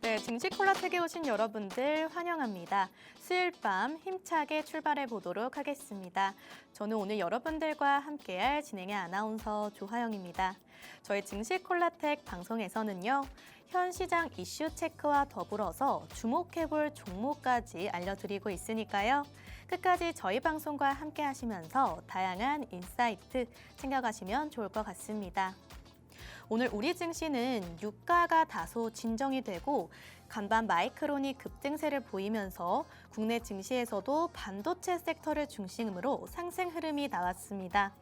네, 증시 콜라텍에 오신 여러분들 환영합니다. 수요일 밤 힘차게 출발해 보도록 하겠습니다. 저는 오늘 여러분들과 함께할 진행의 아나운서 조하영입니다. 저희 증시 콜라텍 방송에서는요, 현 시장 이슈 체크와 더불어서 주목해볼 종목까지 알려드리고 있으니까요. 끝까지 저희 방송과 함께 하시면서 다양한 인사이트 챙겨가시면 좋을 것 같습니다. 오늘 우리 증시는 유가가 다소 진정이 되고 간밤 마이크론이 급등세를 보이면서 국내 증시에서도 반도체 섹터를 중심으로 상승 흐름이 나왔습니다.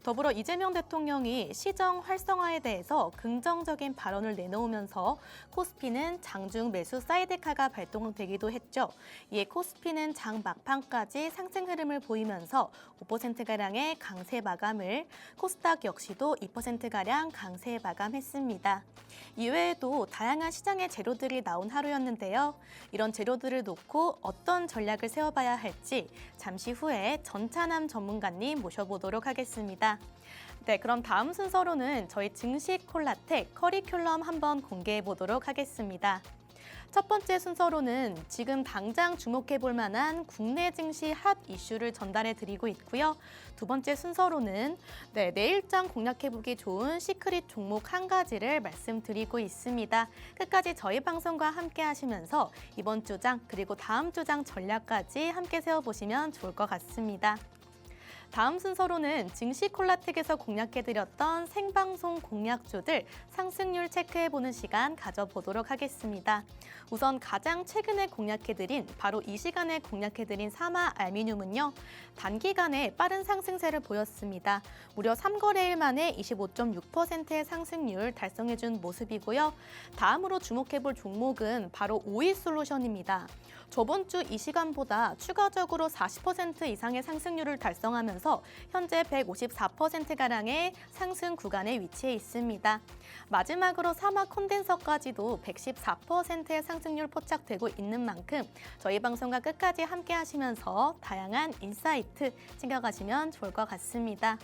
더불어 이재명 대통령이 시정 활성화에 대해서 긍정적인 발언을 내놓으면서 코스피는 장중 매수 사이드카가 발동되기도 했죠. 이에 코스피는 장 막판까지 상승 흐름을 보이면서 5%가량의 강세 마감을, 코스닥 역시도 2%가량 강세 마감했습니다. 이외에도 다양한 시장의 재료들이 나온 하루였는데요. 이런 재료들을 놓고 어떤 전략을 세워봐야 할지 잠시 후에 전찬남 전문가님 모셔보도록 하겠습니다. 네, 그럼 다음 순서로는 저희 증시 콜라텍 커리큘럼 한번 공개해 보도록 하겠습니다. 첫 번째 순서로는 지금 당장 주목해 볼 만한 국내 증시 핫 이슈를 전달해 드리고 있고요. 두 번째 순서로는 내일장 공략해 보기 좋은 시크릿 종목 한 가지를 말씀드리고 있습니다. 끝까지 저희 방송과 함께 하시면서 이번 주장 그리고 다음 주장 전략까지 함께 세워보시면 좋을 것 같습니다. 다음 순서로는 증시 콜라텍에서 공략해드렸던 생방송 공략주들 상승률 체크해보는 시간 가져보도록 하겠습니다. 우선 가장 최근에 공략해드린 바로 이 시간에 공략해드린 사마 알미늄은요. 단기간에 빠른 상승세를 보였습니다. 무려 3거래일 만에 25.6%의 상승률 달성해준 모습이고요. 다음으로 주목해볼 종목은 바로 오이솔루션입니다. 저번 주 이 시간보다 추가적으로 40% 이상의 상승률을 달성하면서 현재 154%가량의 상승 구간에 위치해 있습니다. 마지막으로 사마 콘덴서까지도 114%의 상승률 포착되고 있는 만큼 저희 방송과 끝까지 함께 하시면서 다양한 인사이트 챙겨가시면 좋을 것 같습니다.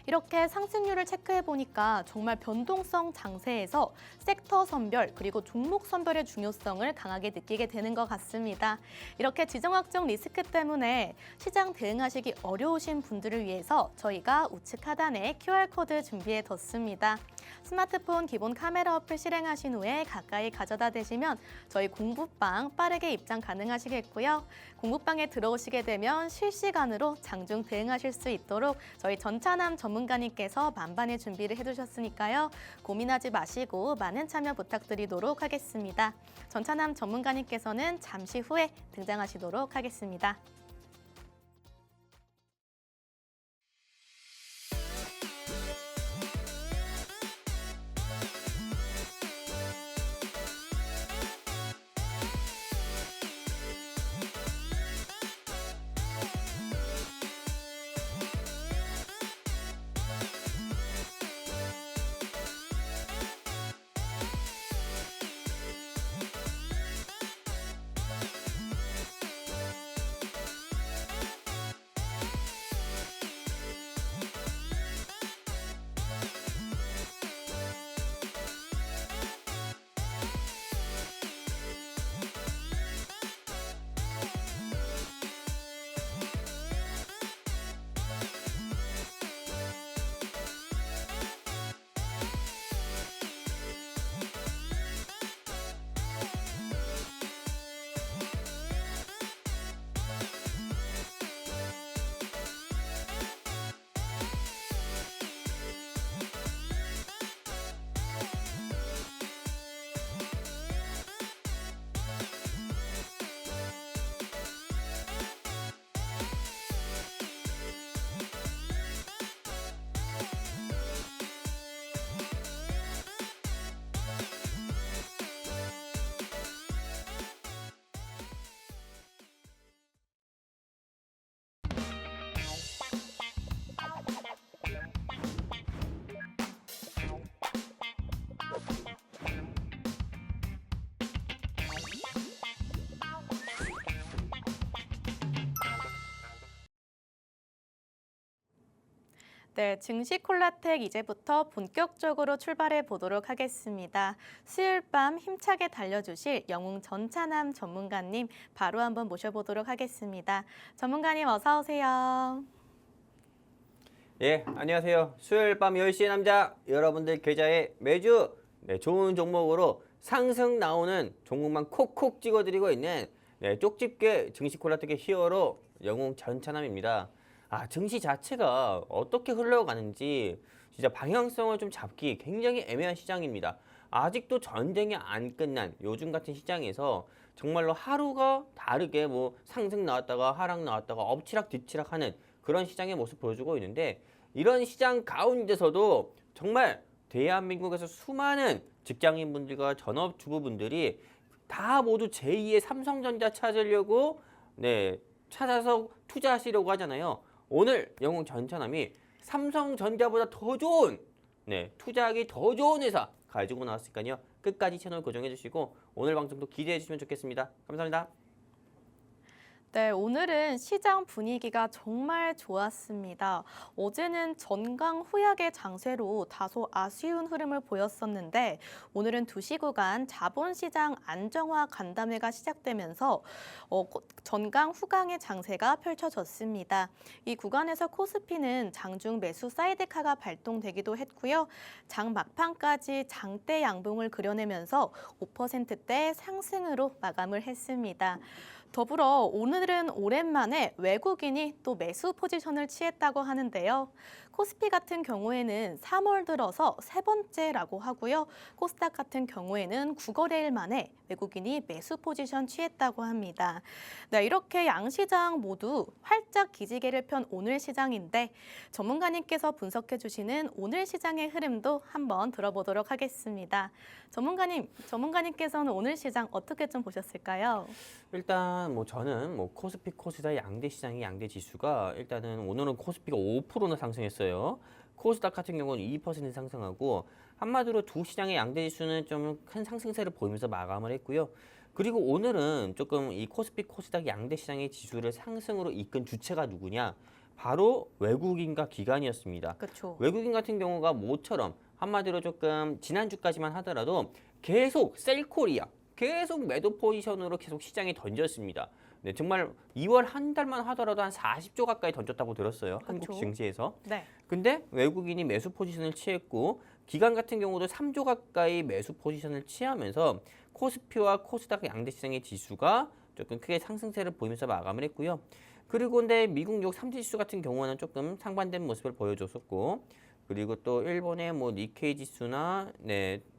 이렇게 상승률을 체크해 보니까 정말 변동성 장세에서 섹터 선별 그리고 종목 선별의 중요성을 강하게 느끼게 되는 것 같습니다. 이렇게 지정학적 리스크 때문에 시장 대응하시기 어려우신 분들을 위해서 저희가 우측 하단에 QR코드 준비해 뒀습니다. 스마트폰 기본 카메라 어플 실행하신 후에 가까이 가져다 대시면 저희 공부방 빠르게 입장 가능하시겠고요. 공부방에 들어오시게 되면 실시간으로 장중 대응하실 수 있도록 저희 전찬남 전문가님께서 만반의 준비를 해두셨으니까요. 고민하지 마시고 많은 참여 부탁드리도록 하겠습니다. 전찬남 전문가님께서는 잠시 후에 등장하시도록 하겠습니다. 네, 증시 콜라텍 이제부터 본격적으로 출발해 보도록 하겠습니다. 수요일 밤 힘차게 달려주실 영웅 전차남 전문가님 바로 한번 모셔보도록 하겠습니다. 전문가님 어서 오세요. 예, 안녕하세요. 수요일 밤 10시의 남자, 여러분들 계좌에 매주 좋은 종목으로 상승 나오는 종목만 콕콕 찍어드리고 있는 쪽집게 증시 콜라텍의 히어로 영웅 전차남입니다. 증시 자체가 어떻게 흘러가는지 진짜 방향성을 좀 잡기 굉장히 애매한 시장입니다. 아직도 전쟁이 안 끝난 요즘 같은 시장에서 정말로 하루가 다르게 뭐 상승 나왔다가 하락 나왔다가 엎치락 뒤치락 하는 그런 시장의 모습 보여주고 있는데, 이런 시장 가운데서도 정말 대한민국에서 수많은 직장인분들과 전업주부분들이 다 모두 제2의 삼성전자 찾으려고 찾아서 투자하시려고 하잖아요. 오늘 영웅 전차남이 삼성전자보다 더 좋은 투자하기 더 좋은 회사 가지고 나왔으니까요. 끝까지 채널 고정해 주시고 오늘 방송도 기대해 주시면 좋겠습니다. 감사합니다. 네, 오늘은 시장 분위기가 정말 좋았습니다. 어제는 전강후약의 장세로 다소 아쉬운 흐름을 보였었는데 오늘은 2시 구간 자본시장 안정화 간담회가 시작되면서 전강후강의 장세가 펼쳐졌습니다. 이 구간에서 코스피는 장중 매수 사이드카가 발동되기도 했고요. 장 막판까지 장대 양봉을 그려내면서 5%대 상승으로 마감을 했습니다. 더불어 오늘은 오랜만에 외국인이 또 매수 포지션을 취했다고 하는데요. 코스피 같은 경우에는 3월 들어서 세 번째라고 하고요. 코스닥 같은 경우에는 9거래일 만에 외국인이 매수 포지션 취했다고 합니다. 네, 이렇게 양시장 모두 활짝 기지개를 편 오늘 시장인데 전문가님께서 분석해 주시는 오늘 시장의 흐름도 한번 들어보도록 하겠습니다. 전문가님께서는 오늘 시장 어떻게 좀 보셨을까요? 일단 저는 코스피 코스닥 양대 시장의 양대 지수가 일단은 오늘은 코스피가 5%나 상승했어요. 코스닥 같은 경우는 2% 상승하고, 한마디로 두 시장의 양대 지수는 좀 큰 상승세를 보이면서 마감을 했고요. 그리고 오늘은 조금 이 코스피 코스닥 양대 시장의 지수를 상승으로 이끈 주체가 누구냐? 바로 외국인과 기관이었습니다. 그렇죠. 외국인 같은 경우가 모처럼 한마디로 조금 지난주까지만 하더라도 계속 셀코리아, 계속 매도 포지션으로 계속 시장에 던졌습니다. 네, 정말 2월 한 달만 하더라도 한 40조 가까이 던졌다고 들었어요. 그렇죠. 한국 증시에서. 네. 근데 외국인이 매수 포지션을 취했고, 기관 같은 경우도 3조 가까이 매수 포지션을 취하면서 코스피와 코스닥 양대 시장의 지수가 조금 크게 상승세를 보이면서 마감을 했고요. 그리고 근데 미국 뉴욕 3지 지수 같은 경우는 조금 상반된 모습을 보여줬었고, 그리고 또 일본의 니케이 지수나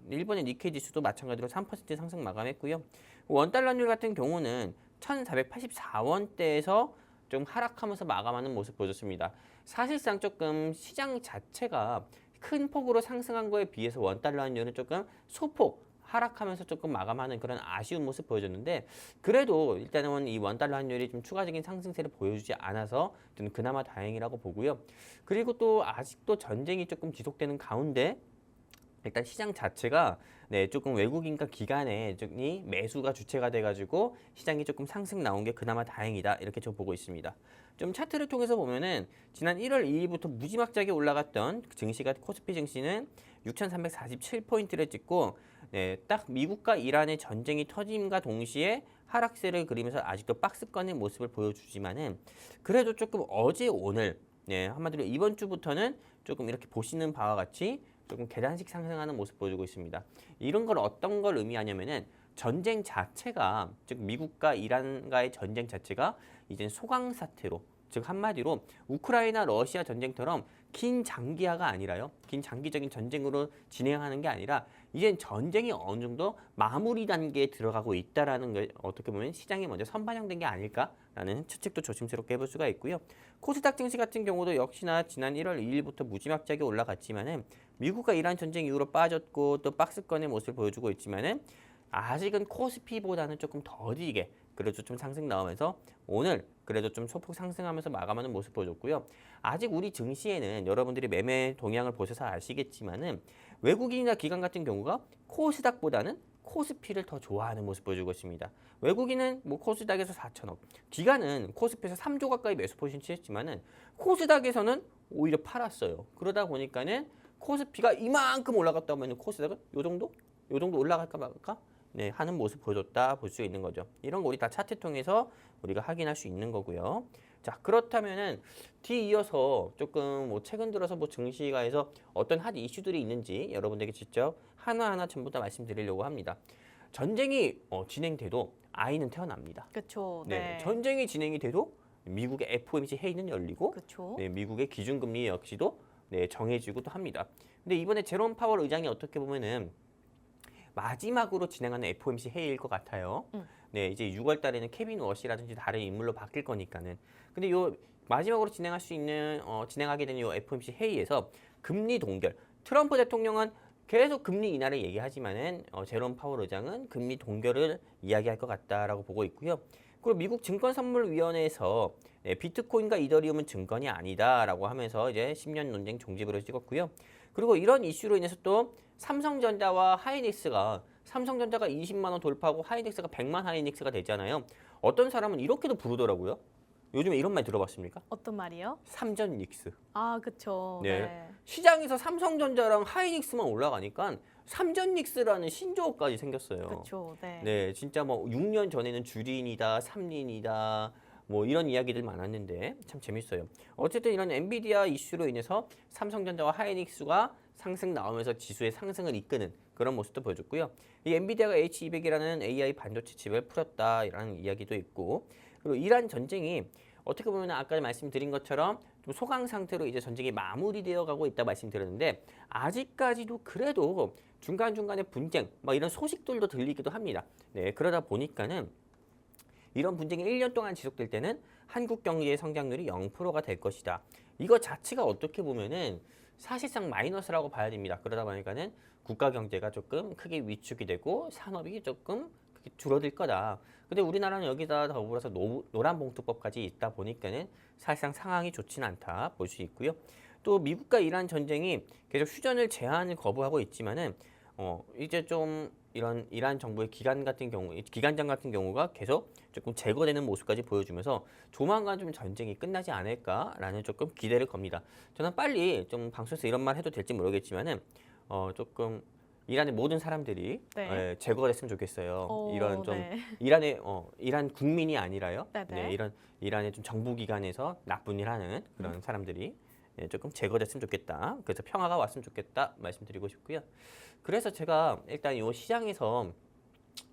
일본의 니케이 지수도 마찬가지로 3% 상승 마감했고요. 원달러율 같은 경우는 1,484원대에서 좀 하락하면서 마감하는 모습 보여줬습니다. 사실상 조금 시장 자체가 큰 폭으로 상승한 거에 비해서 원달러율은 조금 소폭 하락하면서 조금 마감하는 그런 아쉬운 모습 보여줬는데, 그래도 일단은 이 원달러 환율이 좀 추가적인 상승세를 보여주지 않아서 저는 그나마 다행이라고 보고요. 그리고 또 아직도 전쟁이 조금 지속되는 가운데 일단 시장 자체가 조금 외국인과 기관의 매수가 주체가 돼가지고 시장이 조금 상승 나온 게 그나마 다행이다, 이렇게 저 보고 있습니다. 좀 차트를 통해서 보면은 지난 1월 2일부터 무지막지하게 올라갔던 증시가 코스피 증시는 6,347포인트를 찍고, 딱 미국과 이란의 전쟁이 터짐과 동시에 하락세를 그리면서 아직도 박스권의 모습을 보여주지만은, 그래도 조금 어제 오늘 한마디로 이번 주부터는 조금 이렇게 보시는 바와 같이 조금 계단식 상승하는 모습 보여주고 있습니다. 이런 걸 어떤 걸 의미하냐면은 전쟁 자체가, 즉 미국과 이란과의 전쟁 자체가 이제 소강 사태로, 즉 한마디로 우크라이나 러시아 전쟁처럼 긴 장기화가 아니라요, 긴 장기적인 전쟁으로 진행하는 게 아니라 이젠 전쟁이 어느 정도 마무리 단계에 들어가고 있다라는 게 어떻게 보면 시장에 먼저 선반영된 게 아닐까라는 추측도 조심스럽게 해볼 수가 있고요. 코스닥 증시 같은 경우도 역시나 지난 1월 2일부터 무지막지하게 올라갔지만은 미국과 이란 전쟁 이후로 빠졌고 또 박스권의 모습을 보여주고 있지만은 아직은 코스피보다는 조금 더디게 그래도 좀 상승 나오면서 오늘 그래도 좀 소폭 상승하면서 마감하는 모습 보여줬고요. 아직 우리 증시에는 여러분들이 매매 동향을 보셔서 아시겠지만은 외국인이나 기관 같은 경우가 코스닥보다는 코스피를 더 좋아하는 모습 보여주고 있습니다. 외국인은 뭐 코스닥에서 4천억, 기관은 코스피에서 3조 가까이 매수 포지션 취했지만은 코스닥에서는 오히려 팔았어요. 그러다 보니까는 코스피가 이만큼 올라갔다 하면 코스닥은 요 정도 올라갈까 말까 네, 하는 모습 보여줬다 볼 수 있는 거죠. 이런 거 우리 다 차트 통해서 우리가 확인할 수 있는 거고요. 자, 그렇다면은 뒤이어서 조금 뭐 최근 들어서 뭐 증시가에서 어떤 핫 이슈들이 있는지 여러분들에게 직접 하나하나 전부 다 말씀드리려고 합니다. 전쟁이 진행돼도 아이는 태어납니다. 그렇죠. 네, 네. 전쟁이 진행이 돼도 미국의 FOMC 회의는 열리고 그렇죠. 네, 미국의 기준금리 역시도 네, 정해지고도 합니다. 근데 이번에 제롬 파월 의장이 어떻게 보면은 마지막으로 진행하는 FOMC 회의일 것 같아요. 네, 이제 6월 달에는 케빈 워시라든지 다른 인물로 바뀔 거니까는. 근데 요 마지막으로 진행할 수 있는 진행하게 되는 요 FOMC 회의에서 금리 동결. 트럼프 대통령은 계속 금리 인하를 얘기하지만은 제롬 파월 의장은 금리 동결을 이야기할 것 같다라고 보고 있고요. 그리고 미국 증권선물위원회에서 네, 비트코인과 이더리움은 증권이 아니다라고 하면서 이제 10년 논쟁 종지부를 찍었고요. 그리고 이런 이슈로 인해서 또 삼성전자와 하이닉스가 20만 원 돌파하고 하이닉스가 100만 하이닉스가 되잖아요. 어떤 사람은 이렇게도 부르더라고요. 요즘에 이런 말 들어봤습니까? 어떤 말이요? 삼전 닉스. 아, 그렇죠. 네. 네. 시장에서 삼성전자랑 하이닉스만 올라가니까 삼전 닉스라는 신조어까지 생겼어요. 그렇죠. 네. 네, 진짜 뭐 6년 전에는 주린이다, 삼린이다, 뭐 이런 이야기들 많았는데 참 재밌어요. 어쨌든 이런 엔비디아 이슈로 인해서 삼성전자와 하이닉스가 상승 나오면서 지수의 상승을 이끄는 그런 모습도 보여줬고요. 이 엔비디아가 H200이라는 AI 반도체 칩을 풀었다라는 이야기도 있고, 그리고 이란 전쟁이 어떻게 보면 아까 말씀드린 것처럼 좀 소강 상태로 이제 전쟁이 마무리되어 가고 있다 말씀드렸는데 아직까지도 그래도 중간중간에 분쟁 막 이런 소식들도 들리기도 합니다. 네, 그러다 보니까는 이런 분쟁이 1년 동안 지속될 때는 한국 경제의 성장률이 0%가 될 것이다. 이거 자체가 어떻게 보면은 사실상 마이너스라고 봐야 됩니다. 그러다 보니까는 국가 경제가 조금 크게 위축이 되고 산업이 조금 크게 줄어들 거다. 근데 우리나라는 여기다 더불어서 노란봉투법까지 있다 보니까는 사실상 상황이 좋지는 않다 볼 수 있고요. 또 미국과 이란 전쟁이 계속 휴전을 제한을 거부하고 있지만은 이제 좀 이란 정부의 기관장 같은 경우가 계속 조금 제거되는 모습까지 보여주면서 조만간 좀 전쟁이 끝나지 않을까라는 조금 기대를 겁니다. 저는 빨리 좀 방송에서 이런 말 해도 될지 모르겠지만은 조금 이란의 모든 사람들이 네. 제거가 됐으면 좋겠어요. 이런 좀 네. 이란 국민이 아니라요. 네네. 이런 이란의 좀 정부 기관에서 나쁜 일 하는 그런 사람들이 조금 제거됐으면 좋겠다. 그래서 평화가 왔으면 좋겠다 말씀드리고 싶고요. 그래서 제가 일단 이 시장에서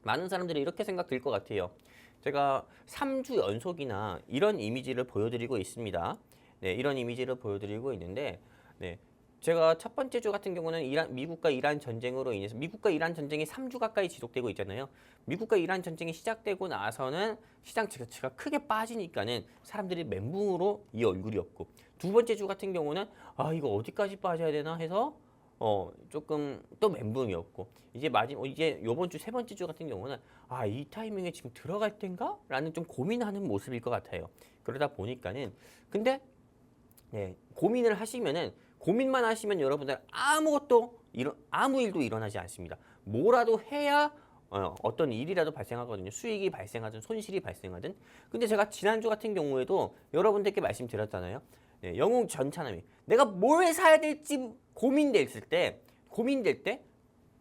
많은 사람들이 이렇게 생각될 것 같아요. 제가 3주 연속이나 이런 이미지를 보여드리고 있습니다. 네, 이런 이미지를 보여드리고 있는데, 네, 제가 첫 번째 주 같은 경우는 미국과 이란 전쟁으로 인해서 미국과 이란 전쟁이 3주 가까이 지속되고 있잖아요. 미국과 이란 전쟁이 시작되고 나서는 시장 자체가 크게 빠지니까는 사람들이 멘붕으로 이 얼굴이었고, 두 번째 주 같은 경우는 아 이거 어디까지 빠져야 되나 해서 조금 또 멘붕이었고, 이제 요번 주 세 번째 주 같은 경우는 아 이 타이밍에 지금 들어갈 땐가? 라는 좀 고민하는 모습일 것 같아요. 그러다 보니까는 근데 네, 고민만 하시면 여러분들 아무 일도 일어나지 않습니다. 뭐라도 해야 어떤 일이라도 발생하거든요. 수익이 발생하든 손실이 발생하든. 근데 제가 지난주 같은 경우에도 여러분들께 말씀드렸잖아요. 네, 영웅 전차남이 내가 뭘 사야 될지 고민될 때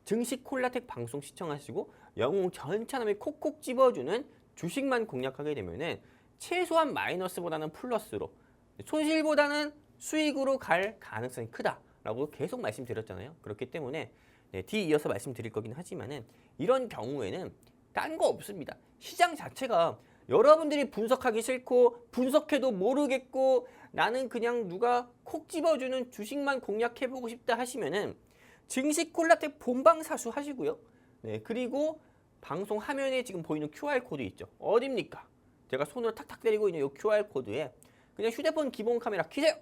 증시 콜라텍 방송 시청하시고 영웅 전차남이 콕콕 집어주는 주식만 공략하게 되면은 최소한 마이너스보다는 플러스로, 손실보다는 수익으로 갈 가능성이 크다라고 계속 말씀드렸잖아요. 그렇기 때문에 뒤이어서 말씀드릴 거긴 하지만은 이런 경우에는 딴 거 없습니다. 시장 자체가 여러분들이 분석하기 싫고 분석해도 모르겠고 나는 그냥 누가 콕 집어주는 주식만 공략해보고 싶다 하시면은 증시 콜라텍 본방사수 하시고요. 네, 그리고 방송 화면에 지금 보이는 QR코드 있죠. 어딥니까? 제가 손으로 탁탁 때리고 있는 이 QR코드에 그냥 휴대폰 기본 카메라 키세요.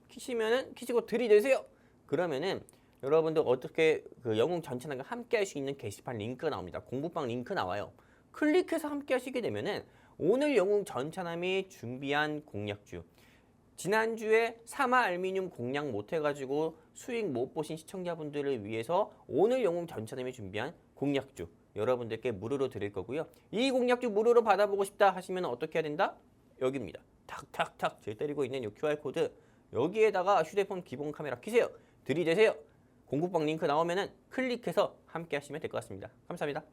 키시고 들이대세요. 그러면은 여러분들 어떻게 그 영웅 전체남과 함께 할 수 있는 게시판 링크가 나옵니다. 공부방 링크 나와요. 클릭해서 함께 하시게 되면은 오늘 영웅 전차남이 준비한 공략주, 지난주에 사마 알미늄 공략 못 해가지고 수익 못 보신 시청자분들을 위해서 오늘 영웅 전차남이 준비한 공략주 여러분들께 무료로 드릴 거고요. 이 공략주 무료로 받아보고 싶다 하시면 어떻게 해야 된다? 여기입니다. 탁탁탁 제 때리고 있는 이 QR코드 여기에다가 휴대폰 기본 카메라 켜세요. 들이대세요. 공부방 링크 나오면은 클릭해서 함께 하시면 될 것 같습니다. 감사합니다.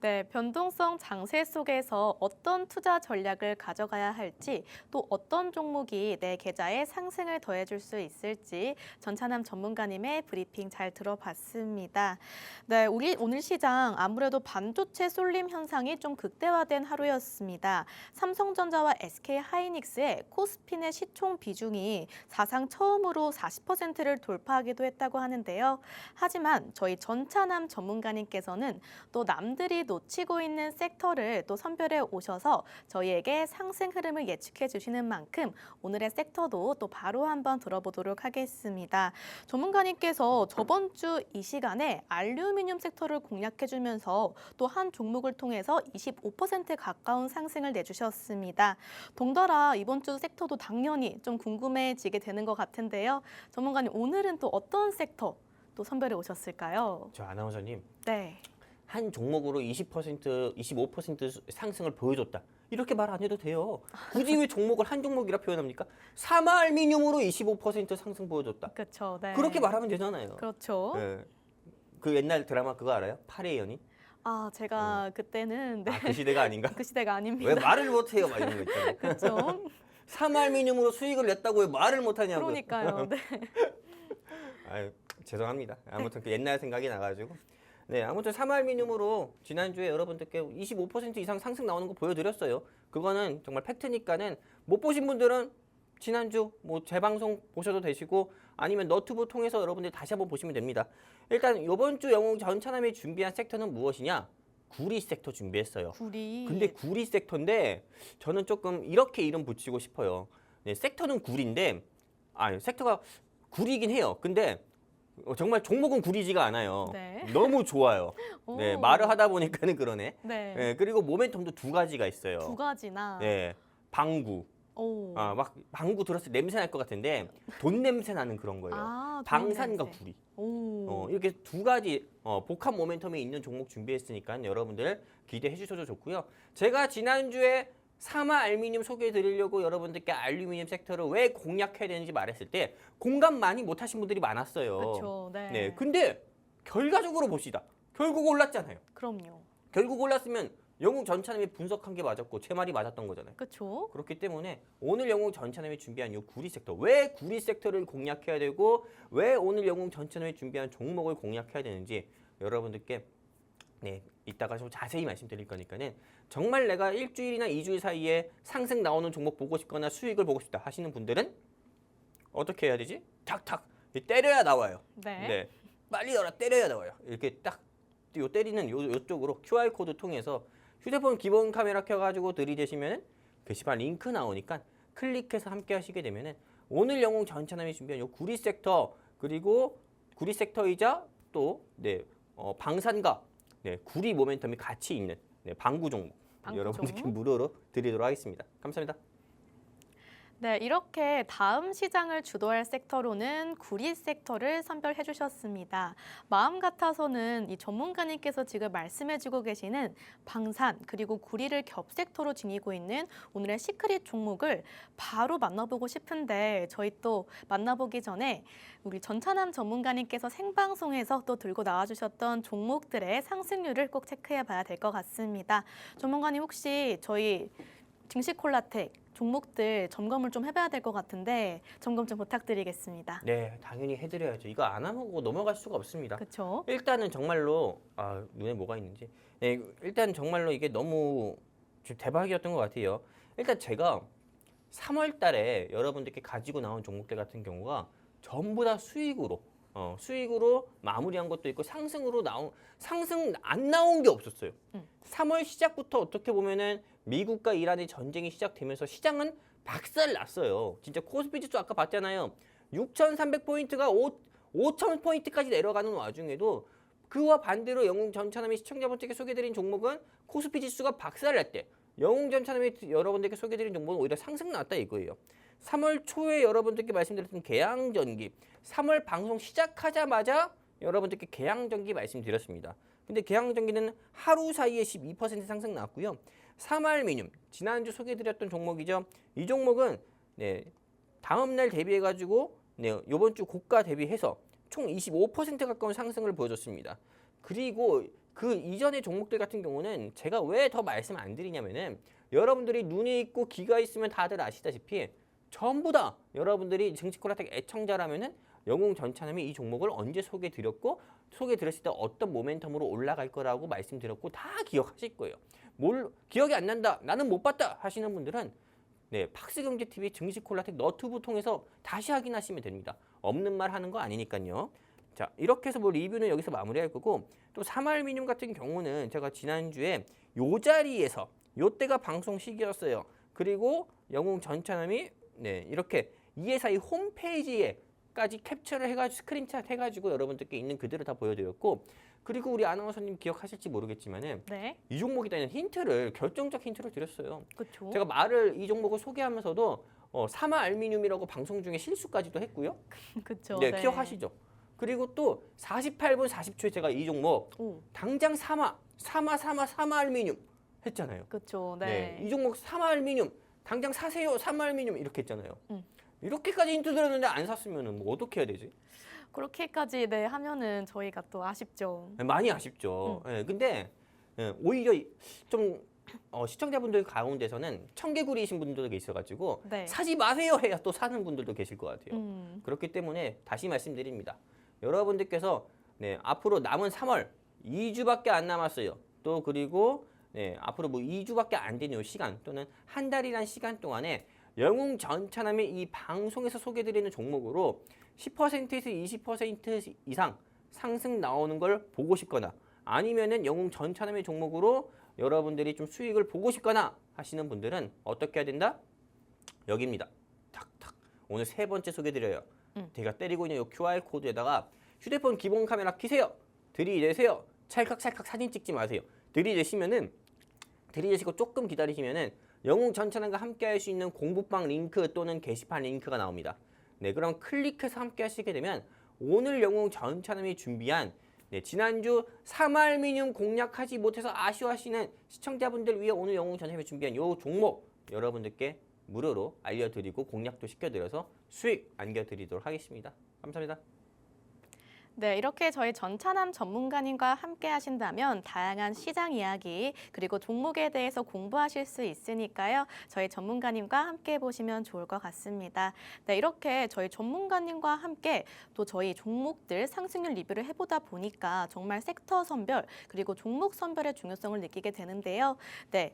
네, 변동성 장세 속에서 어떤 투자 전략을 가져가야 할지 또 어떤 종목이 내 계좌에 상승을 더해줄 수 있을지 전찬남 전문가님의 브리핑 잘 들어봤습니다. 네, 우리 오늘 시장 아무래도 반도체 쏠림 현상이 좀 극대화된 하루였습니다. 삼성전자와 SK하이닉스의 코스피 내 시총 비중이 사상 처음으로 40%를 돌파하기도 했다고 하는데요. 하지만 저희 전찬남 전문가님께서는 또 남들이 놓치고 있는 섹터를 또 선별해 오셔서 저희에게 상승 흐름을 예측해 주시는 만큼 오늘의 섹터도 또 바로 한번 들어보도록 하겠습니다. 전문가님께서 저번 주 이 시간에 알루미늄 섹터를 공략해 주면서 또 한 종목을 통해서 25% 가까운 상승을 내주셨습니다. 동달아 이번 주 섹터도 당연히 좀 궁금해지게 되는 것 같은데요. 전문가님 오늘은 또 어떤 섹터 또 선별해 오셨을까요? 저 아나운서님 네. 한 종목으로 20%, 25% 상승을 보여줬다. 이렇게 말 안 해도 돼요. 굳이 왜 종목을 한 종목이라 표현합니까? 사마알미늄으로 25% 상승 보여줬다. 그렇죠. 네. 그렇게 말하면 되잖아요. 그렇죠. 네. 그 옛날 드라마 그거 알아요? 8의 연인? 아, 제가 그때는 네. 그 시대가 아닌가? 그 시대가 아닙니다. 왜 말을 못해요? 막 이런 거 있잖아요. 그렇죠. 사마알미늄으로 수익을 냈다고 왜 말을 못하냐고. 그러니까요. 네. 아유, 죄송합니다. 아무튼 그 옛날 생각이 나가지고. 네, 아무튼 사마알미늄으로 지난주에 여러분들께 25% 이상 상승 나오는 거 보여드렸어요. 그거는 정말 팩트니까는 못 보신 분들은 지난주 뭐 재방송 보셔도 되시고 아니면 너튜브 통해서 여러분들이 다시 한번 보시면 됩니다. 일단 이번 주 영웅 전차남이 준비한 섹터는 무엇이냐? 구리 섹터 준비했어요. 구리. 근데 구리 섹터인데 저는 조금 이렇게 이름 붙이고 싶어요. 네, 섹터는 구리인데 섹터가 구리긴 해요. 근데 정말 종목은 구리지가 않아요. 네. 너무 좋아요. 네, 오. 말을 하다 보니까는 그러네. 네. 네, 그리고 모멘텀도 두 가지가 있어요. 두 가지나. 네, 방구. 오. 막 방구 들었을 때 냄새 날 것 같은데 돈 냄새 나는 그런 거예요. 아, 방산과 냄새. 구리. 오. 이렇게 두 가지 복합 모멘텀이 있는 종목 준비했으니까 여러분들 기대해 주셔도 좋고요. 제가 지난주에 사마알미늄 소개해 드리려고 여러분들께 알루미늄 섹터를 왜 공략해야 되는지 말했을 때 공감 많이 못 하신 분들이 많았어요. 그렇죠. 네. 네, 근데 결과적으로 봅시다. 결국 올랐잖아요. 그럼요. 결국 올랐으면 영웅 전차남이 분석한 게 맞았고 제 말이 맞았던 거잖아요. 그렇죠. 그렇기 때문에 오늘 영웅 전차남이 준비한 이 구리 섹터, 왜 구리 섹터를 공략해야 되고 왜 오늘 영웅 전차남이 준비한 종목을 공략해야 되는지 여러분들께 네, 이따가 좀 자세히 말씀드릴 거니까는 정말 내가 일주일이나 2주일 사이에 상승 나오는 종목 보고 싶거나 수익을 보고 싶다 하시는 분들은 어떻게 해야 되지? 탁탁 때려야 나와요. 네. 네, 빨리 열어 때려야 나와요. 이렇게 딱 요 때리는 요쪽으로 QR 코드 통해서 휴대폰 기본 카메라 켜가지고 들이대시면은 게시판 링크 나오니까 클릭해서 함께 하시게 되면은 오늘 영웅 전차남이 준비한 요 구리 섹터 그리고 구리 섹터이자 또 방산과 구리 모멘텀이 같이 있는 방구 종목 방구 여러분들께 종목. 무료로 드리도록 하겠습니다. 감사합니다. 네, 이렇게 다음 시장을 주도할 섹터로는 구리 섹터를 선별해 주셨습니다. 마음 같아서는 이 전문가님께서 지금 말씀해주고 계시는 방산 그리고 구리를 겹 섹터로 지니고 있는 오늘의 시크릿 종목을 바로 만나보고 싶은데 저희 또 만나보기 전에 우리 전찬남 전문가님께서 생방송에서 또 들고 나와주셨던 종목들의 상승률을 꼭 체크해 봐야 될 것 같습니다. 전문가님 혹시 저희 증시콜라텍 종목들 점검을 좀 해봐야 될 것 같은데 점검 좀 부탁드리겠습니다. 네, 당연히 해드려야죠. 이거 안 하고 넘어갈 수가 없습니다. 그렇죠? 일단은 정말로 눈에 뭐가 있는지 일단 정말로 이게 너무 좀 대박이었던 것 같아요. 일단 제가 3월 달에 여러분들께 가지고 나온 종목들 같은 경우가 전부 다 수익으로 마무리한 것도 있고 상승 안 나온 게 없었어요. 3월 시작부터 어떻게 보면은 미국과 이란의 전쟁이 시작되면서 시장은 박살 났어요. 진짜 코스피 지수 아까 봤잖아요. 6,300포인트가 5,000포인트까지 내려가는 와중에도 그와 반대로 영웅 전차남이 시청자분들께 소개드린 종목은 코스피 지수가 박살 났대. 영웅 전차남이 여러분들께 소개드린 종목은 오히려 상승 났다 이거예요. 3월 초에 여러분들께 말씀드렸던 계양전기 3월 방송 시작하자마자 여러분들께 계양전기 말씀드렸습니다. 근데 계양전기는 하루 사이에 12% 상승 나왔고요. 사마알미늄 지난주 소개해드렸던 종목이죠. 이 종목은 다음 날 대비해가지고 이번 주 고가 대비해서 총 25% 가까운 상승을 보여줬습니다. 그리고 그 이전의 종목들 같은 경우는 제가 왜 더 말씀 안 드리냐면은 여러분들이 눈이 있고 귀가 있으면 다들 아시다시피 전부 다 여러분들이 증시코라텍 애청자라면은 영웅전차남이 이 종목을 언제 소개드렸고 소개드렸을 때 어떤 모멘텀으로 올라갈 거라고 말씀드렸고 다 기억하실 거예요. 기억이 안 난다, 나는 못 봤다 하시는 분들은 팍스경제TV 증시콜라텍 너튜브 통해서 다시 확인하시면 됩니다. 없는 말 하는 거 아니니까요. 자, 이렇게 해서 리뷰는 여기서 마무리할 거고 또 사마알미늄 같은 경우는 제가 지난주에 요 자리에서 요때가 방송 시기였어요. 그리고 영웅전차남이 이렇게 이 회사의 홈페이지에까지 캡처를 해가지고 스크린샷 해가지고 여러분들께 있는 그대로 다 보여드렸고 그리고 우리 아나운서님 기억하실지 모르겠지만은 이 종목에 대한 힌트를 결정적 힌트를 드렸어요. 그쵸. 제가 이 종목을 소개하면서도 사마알미늄이라고 방송 중에 실수까지도 했고요. 그쵸. 기억하시죠? 그리고 또 48분 40초에 제가 이 종목 당장 사마알미늄 했잖아요. 그쵸. 이 종목 사마알미늄 당장 사세요. 사마알미늄 이렇게 했잖아요. 이렇게까지 힌트 드렸는데 안 샀으면 뭐 어떻게 해야 되지? 그렇게까지 하면은 저희가 또 아쉽죠. 많이 아쉽죠. 근데 오히려 좀 시청자분들 가운데서는 청개구리이신 분들도 있어가지고 사지 마세요 해야 또 사는 분들도 계실 것 같아요. 그렇기 때문에 다시 말씀드립니다. 여러분들께서 앞으로 남은 3월 2주밖에 안 남았어요. 또 그리고 앞으로 뭐 2주밖에 안 되는 이 시간 또는 한 달이란 시간 동안에 영웅전차남의 이 방송에서 소개드리는 종목으로 10%에서 20% 이상 상승 나오는 걸 보고 싶거나 아니면은 영웅전차남의 종목으로 여러분들이 좀 수익을 보고 싶거나 하시는 분들은 어떻게 해야 된다? 여기입니다. 탁탁. 오늘 세 번째 소개드려요. 제가 때리고 있는 이 QR코드에다가 휴대폰 기본 카메라 켜세요. 들이대세요. 찰칵찰칵 사진 찍지 마세요. 들이대시고 조금 기다리시면은 영웅전차남과 함께 할 수 있는 공부방 링크 또는 게시판 링크가 나옵니다. 그럼 클릭해서 함께 하시게 되면 오늘 영웅전차남이 준비한 지난주 사마알미늄 공략하지 못해서 아쉬워하시는 시청자분들 위해 오늘 영웅전차남이 준비한 이 종목 여러분들께 무료로 알려드리고 공략도 시켜드려서 수익 안겨드리도록 하겠습니다. 감사합니다. 이렇게 저희 전차남 전문가님과 함께 하신다면 다양한 시장 이야기 그리고 종목에 대해서 공부하실 수 있으니까요. 저희 전문가님과 함께 보시면 좋을 것 같습니다. 이렇게 저희 전문가님과 함께 또 저희 종목들 상승률 리뷰를 해보다 보니까 정말 섹터 선별 그리고 종목 선별의 중요성을 느끼게 되는데요.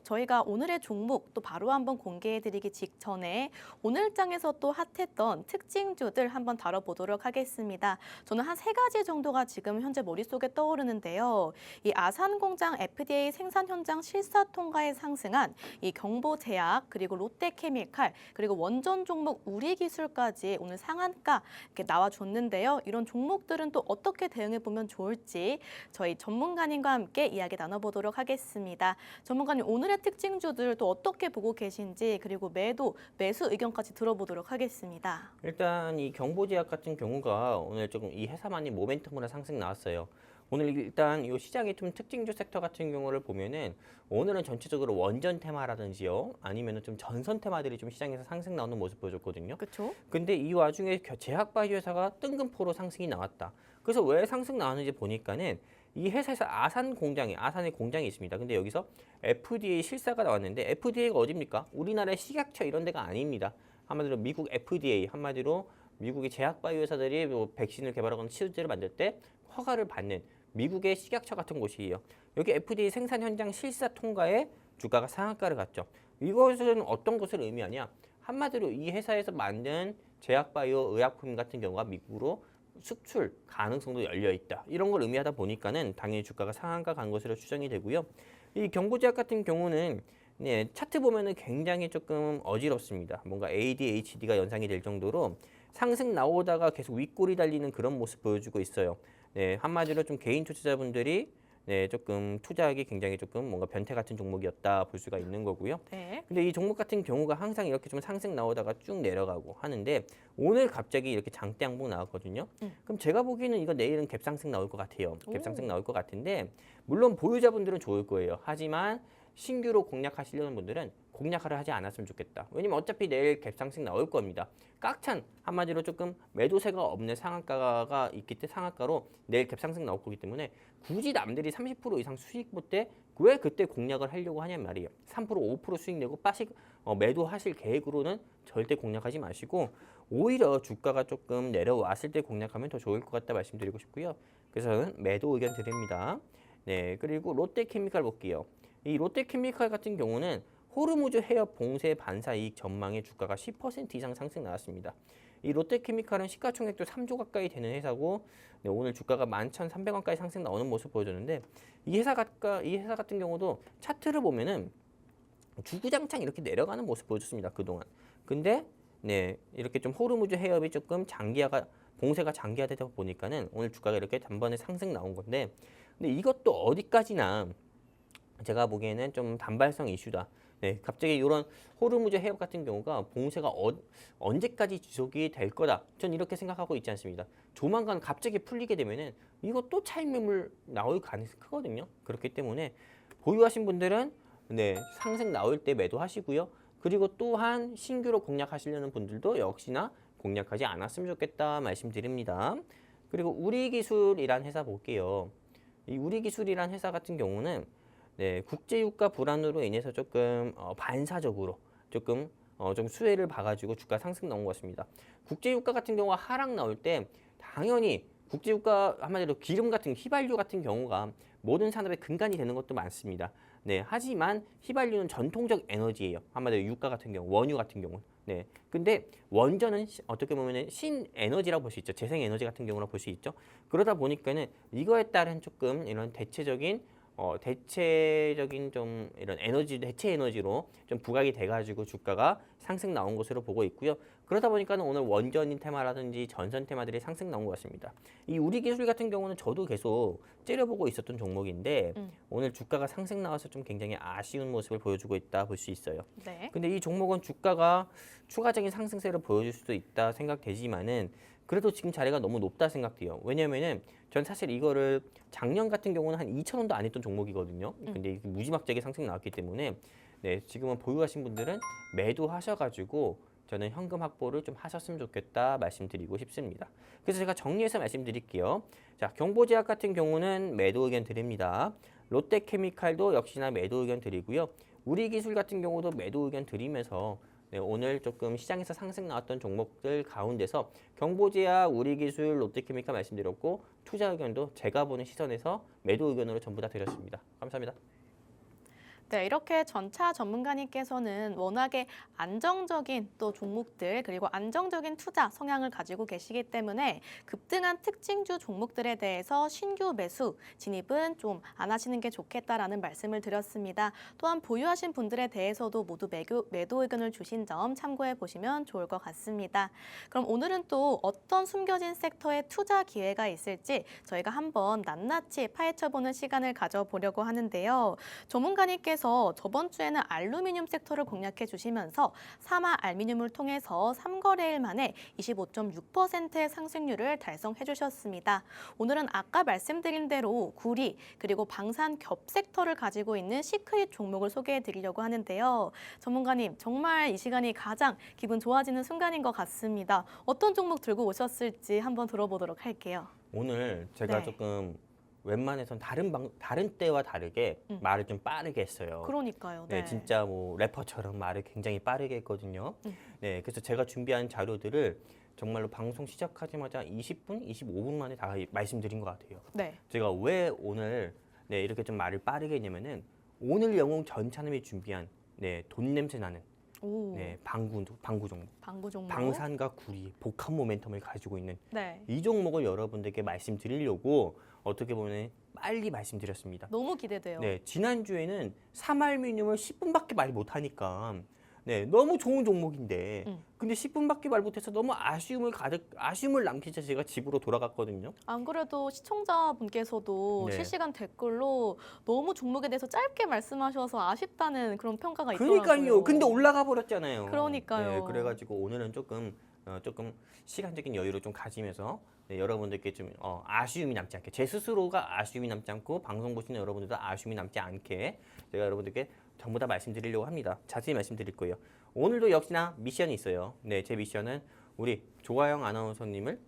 저희가 오늘의 종목 또 바로 한번 공개해드리기 직전에 오늘장에서 또 핫했던 특징주들 한번 다뤄보도록 하겠습니다. 저는 한 3가지 정도가 지금 현재 머릿속에 떠오르는데요. 이 아산공장 FDA 생산 현장 실사 통과에 상승한 이 경보제약 그리고 롯데케미칼 그리고 원전 종목 우리기술까지 오늘 상한가 이렇게 나와줬는데요. 이런 종목들은 또 어떻게 대응해 보면 좋을지 저희 전문가님과 함께 이야기 나눠보도록 하겠습니다. 전문가님 오늘의 특징주들 또 어떻게 보고 계신지 그리고 매수 의견까지 들어보도록 하겠습니다. 일단 이 경보제약 같은 경우가 오늘 조금 이 회사만이 모멘텀으로 상승 나왔어요. 오늘 일단 이 시장의 좀 특징주 섹터 같은 경우를 보면은 오늘은 전체적으로 원전 테마라든지요, 아니면은 좀 전선 테마들이 좀 시장에서 상승 나오는 모습 보여줬거든요. 그렇죠? 근데 이 와중에 제약바이오 회사가 뜬금포로 상승이 나왔다. 그래서 왜 상승 나왔는지 보니까는 이 회사에서 아산에 공장이 있습니다. 근데 여기서 FDA 실사가 나왔는데 FDA가 어디입니까? 우리나라의 식약처 이런 데가 아닙니다. 한마디로 미국 FDA, 한마디로 미국의 제약바이오 회사들이 뭐 백신을 개발하거나 치료제를 만들 때 허가를 받는 미국의 식약처 같은 곳이에요. 여기 FDA 생산 현장 실사 통과에 주가가 상한가를 갔죠. 이것은 어떤 것을 의미하냐? 한마디로 이 회사에서 만든 제약바이오 의약품 같은 경우가 미국으로 수출 가능성도 열려 있다. 이런 걸 의미하다 보니까는 당연히 주가가 상한가 간 것으로 추정이 되고요. 이 경보제약 같은 경우는 차트 보면은 굉장히 조금 어지럽습니다. 뭔가 ADHD가 연상이 될 정도로 상승 나오다가 계속 윗골이 달리는 그런 모습 보여주고 있어요. 한마디로 좀 개인 투자자분들이 네, 조금 투자하기 굉장히 조금 뭔가 변태 같은 종목이었다 볼 수가 있는 거고요. 네. 근데 이 종목 같은 경우가 항상 이렇게 좀 상승 나오다가 쭉 내려가고 하는데 오늘 갑자기 이렇게 장대 양봉 나왔거든요. 그럼 제가 보기에는 이거 내일은 갭상승 나올 것 같아요. 갭상승 오. 나올 것 같은데 물론 보유자분들은 좋을 거예요. 하지만 신규로 공략하시려는 분들은 공략을 하지 않았으면 좋겠다. 왜냐면 어차피 내일 갭상승 나올 겁니다. 꽉찬 한마디로 조금 매도세가 없는 상한가가 있기 때문에 상한가로 내일 갭상승 나올 거기 때문에 굳이 남들이 30% 이상 수익 볼 때 왜 그때 공략을 하려고 하냔 말이에요. 3% 5% 수익 내고 빠식 매도하실 계획으로는 절대 공략하지 마시고 오히려 주가가 조금 내려왔을 때 공략하면 더 좋을 것 같다 말씀드리고 싶고요. 그래서 저는 매도 의견 드립니다. 네, 그리고 롯데케미칼 볼게요. 이 롯데케미칼 같은 경우는 호르무즈 해협 봉쇄 반사 이익 전망의 주가가 10% 이상 상승 나왔습니다. 이 롯데케미칼은 시가총액도 3조 가까이 되는 회사고 네, 오늘 주가가 11,300원까지 상승 나오는 모습 보여줬는데 이 회사 같은 경우도 차트를 보면은 주구장창 이렇게 내려가는 모습 보여줬습니다. 그동안. 근데 네, 이렇게 좀 호르무즈 해협이 조금 봉쇄가 장기화되다 보니까는 오늘 주가가 이렇게 단번에 상승 나온 건데 근데 이것도 어디까지나 제가 보기에는 좀 단발성 이슈다. 네, 갑자기 이런 호르무즈 해협 같은 경우가 봉쇄가 언제까지 지속이 될 거다. 전 이렇게 생각하고 있지 않습니다. 조만간 갑자기 풀리게 되면은 이거 또 차익 매물 나올 가능성이 크거든요. 그렇기 때문에 보유하신 분들은 네, 상승 나올 때 매도하시고요. 그리고 또한 신규로 공략하시려는 분들도 역시나 공략하지 않았으면 좋겠다 말씀드립니다. 그리고 우리기술이란 회사 볼게요. 이 우리기술이란 회사 같은 경우는 네, 국제유가 불안으로 인해서 조금 반사적으로 조금 좀 수혜를 봐가지고 주가 상승 나온 것 같습니다. 국제유가 같은 경우가 하락 나올 때 당연히 국제유가 한마디로 기름 같은 휘발유 같은 경우가 모든 산업의 근간이 되는 것도 많습니다. 네, 하지만 휘발유는 전통적 에너지예요. 한마디로 유가 같은 경우, 원유 같은 경우. 네, 근데 원전은 어떻게 보면은 신에너지라고 볼 수 있죠. 재생에너지 같은 경우라 볼 수 있죠. 그러다 보니까는 이거에 따른 조금 이런 대체적인 좀 이런 대체 에너지로 좀 부각이 돼가지고 주가가 상승 나온 것으로 보고 있고요. 그러다 보니까는 오늘 원전인 테마라든지 전선 테마들이 상승 나온 것 같습니다. 이 우리기술 같은 경우는 저도 계속 째려보고 있었던 종목인데 오늘 주가가 상승 나와서 좀 굉장히 아쉬운 모습을 보여주고 있다 볼 수 있어요. 네. 근데 이 종목은 주가가 추가적인 상승세를 보여줄 수도 있다 생각되지만은 그래도 지금 자리가 너무 높다 생각돼요. 왜냐면은 전 사실 이거를 작년 같은 경우는 한 2,000원도 안 했던 종목이거든요. 근데 이게 무지막지하게 상승 나왔기 때문에 네, 지금은 보유하신 분들은 매도하셔가지고 저는 현금 확보를 좀 하셨으면 좋겠다 말씀드리고 싶습니다. 그래서 제가 정리해서 말씀드릴게요. 자, 경보제약 같은 경우는 매도 의견 드립니다. 롯데케미칼도 역시나 매도 의견 드리고요. 우리기술 같은 경우도 매도 의견 드리면서 네, 오늘 조금 시장에서 상승 나왔던 종목들 가운데서 경보제약, 우리기술, 롯데케미칼 말씀드렸고 투자 의견도 제가 보는 시선에서 매도 의견으로 전부 다 드렸습니다. 감사합니다. 네, 이렇게 전차 전문가님께서는 워낙에 안정적인 또 종목들 그리고 안정적인 투자 성향을 가지고 계시기 때문에 급등한 특징주 종목들에 대해서 신규 매수 진입은 좀 안 하시는 게 좋겠다라는 말씀을 드렸습니다. 또한 보유하신 분들에 대해서도 모두 매도 의견을 주신 점 참고해 보시면 좋을 것 같습니다. 그럼 오늘은 또 어떤 숨겨진 섹터에 투자 기회가 있을지 저희가 한번 낱낱이 파헤쳐보는 시간을 가져보려고 하는데요. 전문가님께서 저번 주에는 알루미늄 섹터를 공략해 주시면서 사마 알루미늄을 통해서 3거래일 만에 25.6%의 상승률을 달성해 주셨습니다. 오늘은 아까 말씀드린 대로 구리 그리고 방산 겹 섹터를 가지고 있는 시크릿 종목을 소개해 드리려고 하는데요. 전문가님, 정말 이 시간이 가장 기분 좋아지는 순간인 것 같습니다. 어떤 종목 들고 오셨을지 한번 들어보도록 할게요. 오늘 제가 네. 조금 웬만해선 다른 때와 다르게 말을 좀 빠르게 했어요. 그러니까요. 네, 진짜 뭐 래퍼처럼 말을 굉장히 빠르게 했거든요. 네, 그래서 제가 준비한 자료들을 정말로 방송 시작하자마자 20분, 25분 만에 다 말씀드린 것 같아요. 네. 제가 왜 오늘 네, 이렇게 좀 말을 빠르게 했냐면은 오늘 영웅 전찬음이 준비한 네, 돈 냄새 나는 오. 네, 방구 종목. 방구 종목. 방산과 구리, 복합 모멘텀을 가지고 있는 네. 이 종목을 여러분들께 말씀드리려고 어떻게 보면 빨리 말씀드렸습니다. 너무 기대돼요. 네, 지난주에는 삼알미늄을 10분밖에 말 못하니까 네, 너무 좋은 종목인데 음. 근데 10분밖에 말 못해서 너무 아쉬움을 남기자 제가 집으로 돌아갔거든요. 안 그래도 시청자분께서도 네. 실시간 댓글로 너무 종목에 대해서 짧게 말씀하셔서 아쉽다는 그런 평가가 그러니까요. 있더라고요. 근데 올라가 버렸잖아요. 그러니까요. 네, 그래가지고 오늘은 조금 시간적인 여유를 좀 가지면서 네, 여러분들께 좀 아쉬움이 남지 않게 제 스스로가 아쉬움이 남지 않고 방송 보시는 여러분들도 아쉬움이 남지 않게 제가 여러분들께 전부 다 말씀드리려고 합니다. 자세히 말씀드릴 거예요. 오늘도 역시나 미션이 있어요. 네, 제 미션은 우리 조아영 아나운서님을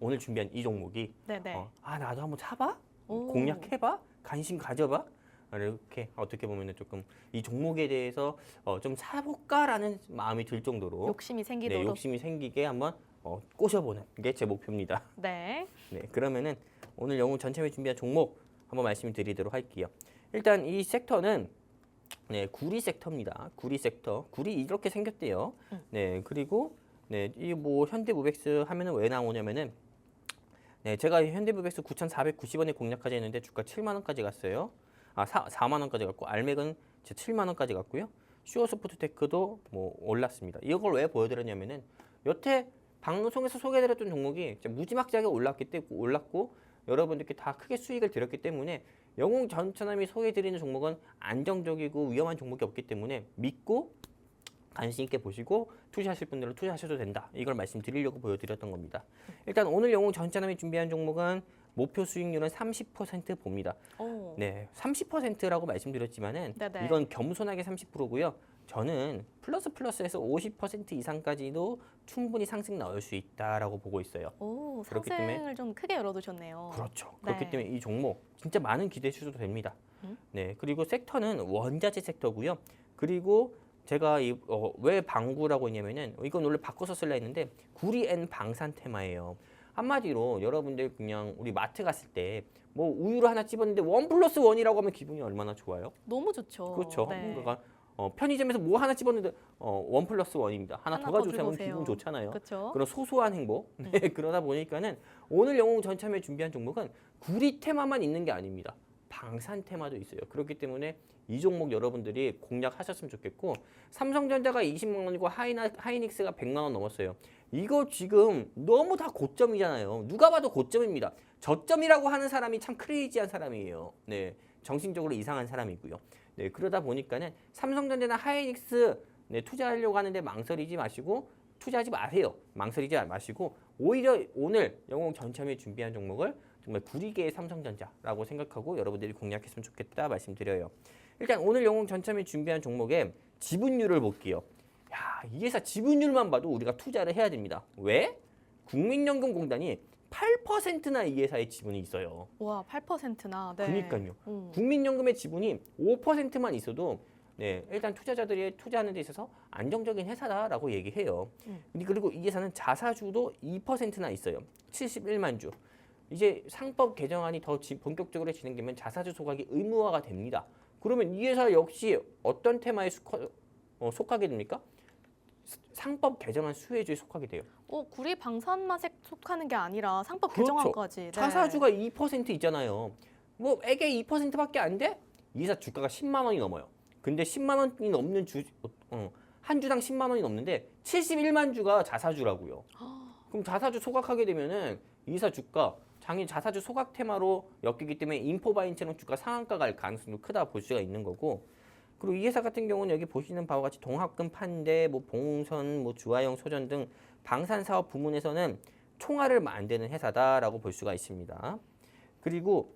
오늘 준비한 이 종목이 네네. 나도 한번 사봐? 오. 공략해봐? 관심 가져봐? 이렇게 어떻게 보면은 조금 이 종목에 대해서 좀 사볼까라는 마음이 들 정도로 욕심이 네, 생기도록. 욕심이 생기게 한번 꼬셔보는 게 제 목표입니다. 네. 네, 그러면은 오늘 영웅 전체에 준비한 종목 한번 말씀드리도록 할게요. 일단 이 섹터는 네, 구리 섹터입니다. 구리 섹터. 구리 이렇게 생겼대요. 네, 그리고 네, 이 뭐 현대무백스 하면은 왜 나오냐면은 네, 제가 현대무백스 9,490원에 공략하자 했는데 주가 7만 원까지 갔어요. 4만 원까지 갔고 알맥은 7만 원까지 갔고요. 슈어스포트테크도 뭐 올랐습니다. 이걸 왜 보여드렸냐면은 여태 방송에서 소개해드렸던 종목이 무지막지하게 올랐고 여러분들께 다 크게 수익을 드렸기 때문에 영웅 전천함이 소개해드리는 종목은 안정적이고 위험한 종목이 없기 때문에 믿고 관심 있게 보시고 투자하실 분들은 투자하셔도 된다. 이걸 말씀드리려고 보여드렸던 겁니다. 일단 오늘 영웅 전천함이 준비한 종목은 목표 수익률은 30% 봅니다. 오. 네, 30%라고 말씀드렸지만은 네네. 이건 겸손하게 30%고요. 저는 플러스에서 50% 이상까지도 충분히 상승 나올 수 있다라고 보고 있어요. 오, 그렇기 상승을 때문에 좀 크게 열어두셨네요. 그렇죠. 네. 그렇기 때문에 이 종목 진짜 많은 기대해 주셔도 됩니다. 네, 그리고 섹터는 원자재 섹터고요. 그리고 제가 왜 방구라고 했냐면은 이건 원래 바꿔서 쓸라 했는데 구리 앤 방산 테마예요. 한마디로 여러분들 그냥 우리 마트 갔을 때 뭐 우유를 하나 집었는데 1+1이라고 하면 기분이 얼마나 좋아요? 너무 좋죠. 그렇죠. 네. 뭔가가 편의점에서 뭐 하나 집었는데 1+1입니다. 하나 더 가져오세요 하면 주세요. 기분 좋잖아요. 그렇죠. 그런 소소한 행복. 네, 그러다 보니까는 오늘 영웅 전참에 준비한 종목은 구리 테마만 있는 게 아닙니다. 방산 테마도 있어요. 그렇기 때문에 이 종목 여러분들이 공략하셨으면 좋겠고 삼성전자가 20만 원이고 하이닉스가 100만 원 넘었어요. 이거 지금 너무 다 고점이잖아요. 누가 봐도 고점입니다. 저점이라고 하는 사람이 참 크레이지한 사람이에요. 네, 정신적으로 이상한 사람이고요. 네, 그러다 보니까는 삼성전자나 하이닉스 네, 투자하려고 하는데 망설이지 마시고 투자하지 마세요. 망설이지 마시고 오히려 오늘 영웅 전참에 준비한 종목을 정말 구리계의 삼성전자라고 생각하고 여러분들이 공략했으면 좋겠다 말씀드려요. 일단 오늘 영웅 전참에 준비한 종목의 지분율을 볼게요. 야, 이 회사 지분율만 봐도 우리가 투자를 해야 됩니다. 왜? 국민연금공단이 8%나 이 회사의 지분이 있어요. 와, 8%나. 네. 그러니까요. 국민연금의 지분이 5%만 있어도 네, 일단 투자자들이 투자하는 데 있어서 안정적인 회사다라고 얘기해요. 근데 그리고 이 회사는 자사주도 2%나 있어요. 71만 주. 이제 상법 개정안이 더 본격적으로 진행되면 자사주 소각이 의무화가 됩니다. 그러면 이 회사 역시 어떤 테마에 속하게 됩니까? 상법 개정안 수혜주에 속하게 돼요. 구리 방산만 속하는 게 아니라 상법 그렇죠. 개정안까지. 네. 자사주가 2% 있잖아요. 뭐 애게 2%밖에 안 돼? 이 회사 주가가 10만 원이 넘어요. 근데 10만 원이 넘는 한 주당 10만 원이 넘는데 71만 주가 자사주라고요. 그럼 자사주 소각하게 되면은 이 회사 주가 장인 자사주 소각 테마로 엮이기 때문에 인포바인처럼 주가 상한가 갈 가능성도 크다 볼 수가 있는 거고. 그리고 이 회사 같은 경우는 여기 보시는 바와 같이 동학금 판대, 뭐 봉선, 뭐 주화영 소전 등 방산 사업 부문에서는 총알을 만드는 회사다라고 볼 수가 있습니다. 그리고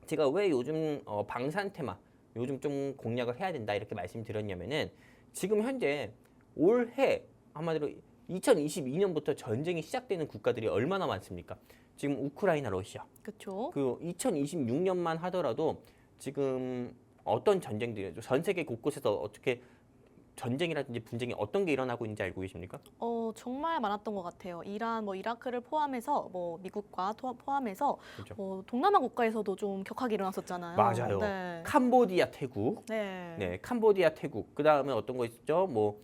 제가 왜 요즘 방산 테마 요즘 좀 공략을 해야 된다 이렇게 말씀드렸냐면은 지금 현재 올해 한마디로 2022년부터 전쟁이 시작되는 국가들이 얼마나 많습니까? 지금 우크라이나, 러시아. 그렇죠. 그 2026년만 하더라도 지금 어떤 전쟁들이죠? 전 세계 곳곳에서 어떻게 전쟁이라든지 분쟁이 어떤 게 일어나고 있는지 알고 계십니까? 정말 많았던 것 같아요. 이란, 뭐 이라크를 포함해서 뭐 미국과 포함해서 그렇죠. 동남아 국가에서도 좀 격하게 일어났었잖아요. 맞아요. 네. 캄보디아, 태국. 네. 네, 캄보디아, 태국. 그 다음에 어떤 거 있죠? 뭐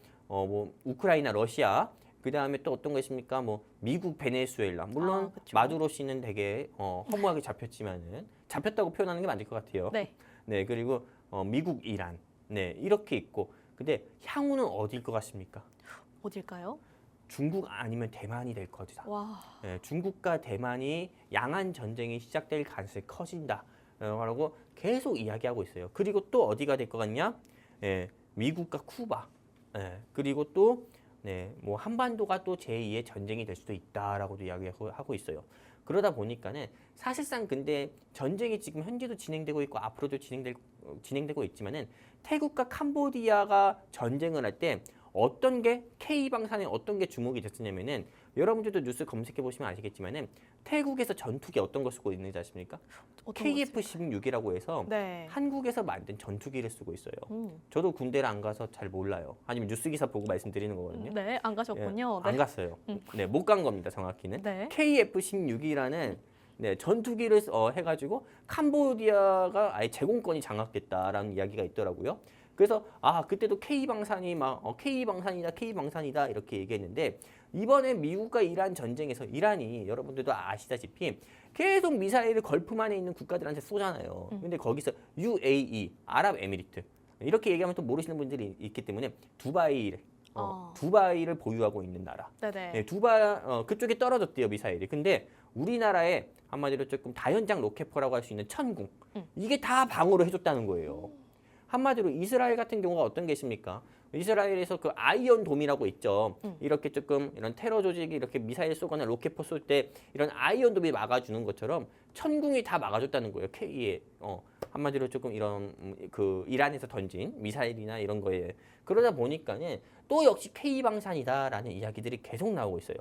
우크라이나, 러시아. 그 다음에 또 어떤 거 있습니까? 뭐 미국, 베네수엘라. 물론 그쵸. 마두로 씨는 되게 허무하게 잡혔지만은 잡혔다고 표현하는 게 맞을 것 같아요. 네. 네, 그리고 미국, 이란. 네, 이렇게 있고 근데 향후는 어딜 것 같습니까? 어딜까요? 중국 아니면 대만이 될 거다. 와, 예, 중국과 대만이 양안 전쟁이 시작될 가능성이 커진다. 라고 계속 이야기하고 있어요. 그리고 또 어디가 될 것 같냐? 예, 미국과 쿠바. 예, 그리고 또 뭐 한반도가 또 제2의 전쟁이 될 수도 있다라고도 이야기하고 있어요. 그러다 보니까는 사실상 근데 전쟁이 지금 현재도 진행되고 있고 앞으로도 진행되고 있지만은 태국과 캄보디아가 전쟁을 할 때 어떤 게 K방산에 어떤 게 주목이 됐었냐면은 여러분들도 뉴스 검색해 보시면 아시겠지만은 태국에서 전투기 어떤 거 쓰고 있는지 아십니까? 어떤 거 KF-16이라고 해서 네. 한국에서 만든 전투기를 쓰고 있어요. 음. 저도 군대를 안 가서 잘 몰라요. 아니면 뉴스 기사 보고 말씀드리는 거거든요. 네, 안 가셨군요. 안 갔어요. 네, 못 간 겁니다. 정확히는. 네. KF-16이라는 전투기를 해가지고 캄보디아가 아예 제공권이 장악됐다라는 이야기가 있더라고요. 그래서 그때도 K방산이 K방산이다 이렇게 얘기했는데 이번에 미국과 이란 전쟁에서 이란이 여러분들도 아시다시피 계속 미사일을 걸프만에 있는 국가들한테 쏘잖아요. 근데 거기서 UAE, 아랍에미리트 이렇게 얘기하면 또 모르시는 분들이 있기 때문에 두바이를 보유하고 있는 나라. 네네. 네, 그쪽에 떨어졌대요 미사일이. 근데 우리나라에 한마디로 조금 다연장 로켓포라고 할 수 있는 천궁 이게 다 방어를 해줬다는 거예요. 한마디로 이스라엘 같은 경우가 어떤 게 있습니까? 이스라엘에서 그 아이언 돔이라고 있죠. 이렇게 조금 이런 테러 조직이 이렇게 미사일 쏘거나 로켓포 쏠 때 이런 아이언 돔이 막아주는 것처럼 천궁이 다 막아줬다는 거예요. K에 한마디로 조금 이런 그 이란에서 던진 미사일이나 이런 거에 그러다 보니까는 또 역시 K 방산이다라는 이야기들이 계속 나오고 있어요.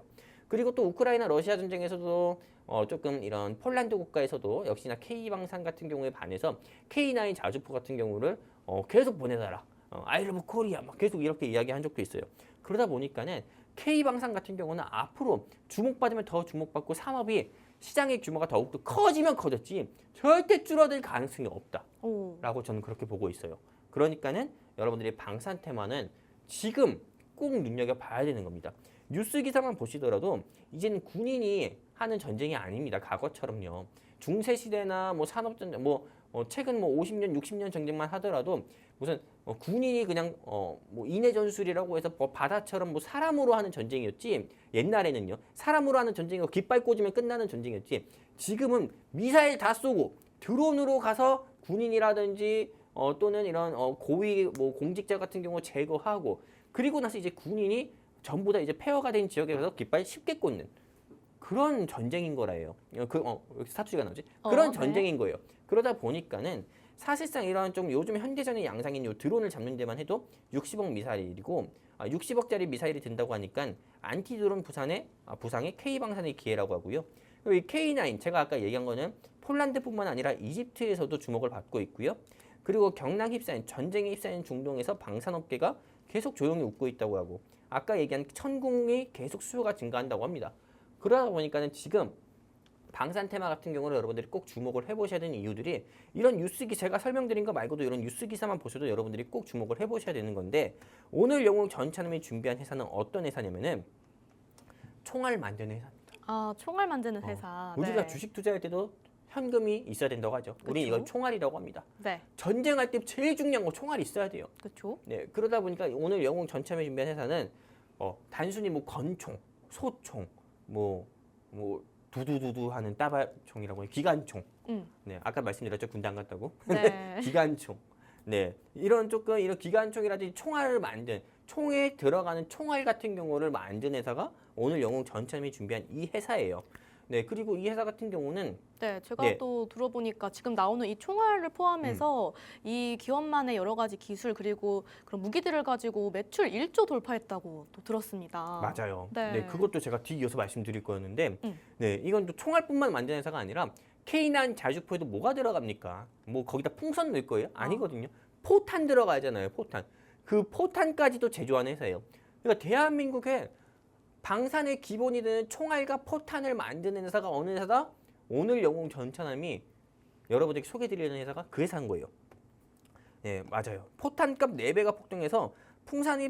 그리고 또 우크라이나 러시아 전쟁에서도 조금 이런 폴란드 국가에서도 역시나 K 방산 같은 경우에 반해서 K9 자주포 같은 경우를 계속 보내달라. I love Korea 막 계속 이렇게 이야기한 적도 있어요. 그러다 보니까는 K 방산 같은 경우는 앞으로 주목받으면 더 주목받고 산업이 시장의 규모가 더욱더 커지면 커졌지 절대 줄어들 가능성이 없다라고 저는 그렇게 보고 있어요. 그러니까는 여러분들이 방산 테마는 지금 꼭 눈여겨봐야 되는 겁니다. 뉴스 기사만 보시더라도 이제는 군인이 하는 전쟁이 아닙니다. 과거처럼요. 중세 시대나 뭐 산업 전쟁, 최근 50년, 60년 전쟁만 하더라도 무슨 군인이 그냥 뭐 인해 전술이라고 해서 바다처럼 뭐 사람으로 하는 전쟁이었지. 옛날에는요. 사람으로 하는 전쟁이고 깃발 꽂으면 끝나는 전쟁이었지. 지금은 미사일 다 쏘고 드론으로 가서 군인이라든지 또는 이런 고위 뭐 공직자 같은 경우 제거하고 그리고 나서 이제 군인이 전부 다 이제 폐허가 된 지역에 가서 깃발 쉽게 꽂는 그런 전쟁인 거라요. 왜 사투리가 나오지? 그런 네. 전쟁인 거예요. 그러다 보니까는 사실상 이런 좀 요즘 현대전의 양상인 요 드론을 잡는 데만 해도 60억 미사일이고 60억짜리 미사일이 든다고 하니까 안티드론 부상의 K방산의 기회라고 하고요. 그리고 이 K9 제가 아까 얘기한 거는 폴란드뿐만 아니라 이집트에서도 주목을 받고 있고요. 그리고 경랑 휩싸인 전쟁에 휩싸인 중동에서 방산업계가 계속 조용히 웃고 있다고 하고 아까 얘기한 천궁이 계속 수요가 증가한다고 합니다. 그러다 보니까는 지금 방산 테마 같은 경우는 여러분들이 꼭 주목을 해보셔야 되는 이유들이 이런 뉴스 기사 제가 설명드린 거 말고도 이런 뉴스 기사만 보셔도 여러분들이 꼭 주목을 해보셔야 되는 건데 오늘 영웅 전찬음이 준비한 회사는 어떤 회사냐면은 총알 만드는 회사입니다. 총알 만드는 회사. 우리가 네. 주식 투자할 때도 현금이 있어야 된다고 하죠. 우리 이건 총알이라고 합니다. 네. 전쟁할 때 제일 중요한 건 총알이 있어야 돼요. 그렇죠. 네, 그러다 보니까 오늘 영웅 전참에 준비한 회사는 단순히 뭐 권총, 소총, 뭐 두두두두 하는 따발총이라고 해요. 기관총. 네, 아까 말씀드렸죠. 군대 안 갔다고. 네. 기관총. 네, 이런 기관총이라든지 총알을 만든 총에 들어가는 총알 같은 경우를 만든 회사가 오늘 영웅 전참이 준비한 이 회사예요. 네, 그리고 이 회사 같은 경우는 네, 제가 네. 또 들어보니까 지금 나오는 이 총알을 포함해서 이 기업만의 여러 가지 기술 그리고 그런 무기들을 가지고 매출 1조 돌파했다고 또 들었습니다. 맞아요. 네. 네, 그것도 제가 뒤이어서 말씀드릴 거였는데, 네, 이건 또 총알뿐만 만드는 회사가 아니라 K9 자주포에도 뭐가 들어갑니까? 뭐 거기다 풍선 넣을 거예요? 아니거든요. 포탄 들어가잖아요. 포탄. 그 포탄까지도 제조하는 회사예요. 그러니까 대한민국에 방산의 기본이 되는 총알과 포탄을 만드는 회사가 어느 회사다? 오늘 영웅 전차남이 여러분에게 소개해드리는 회사가 그 회사인 거예요. 네, 맞아요. 포탄값 4배가 폭등해서 풍산이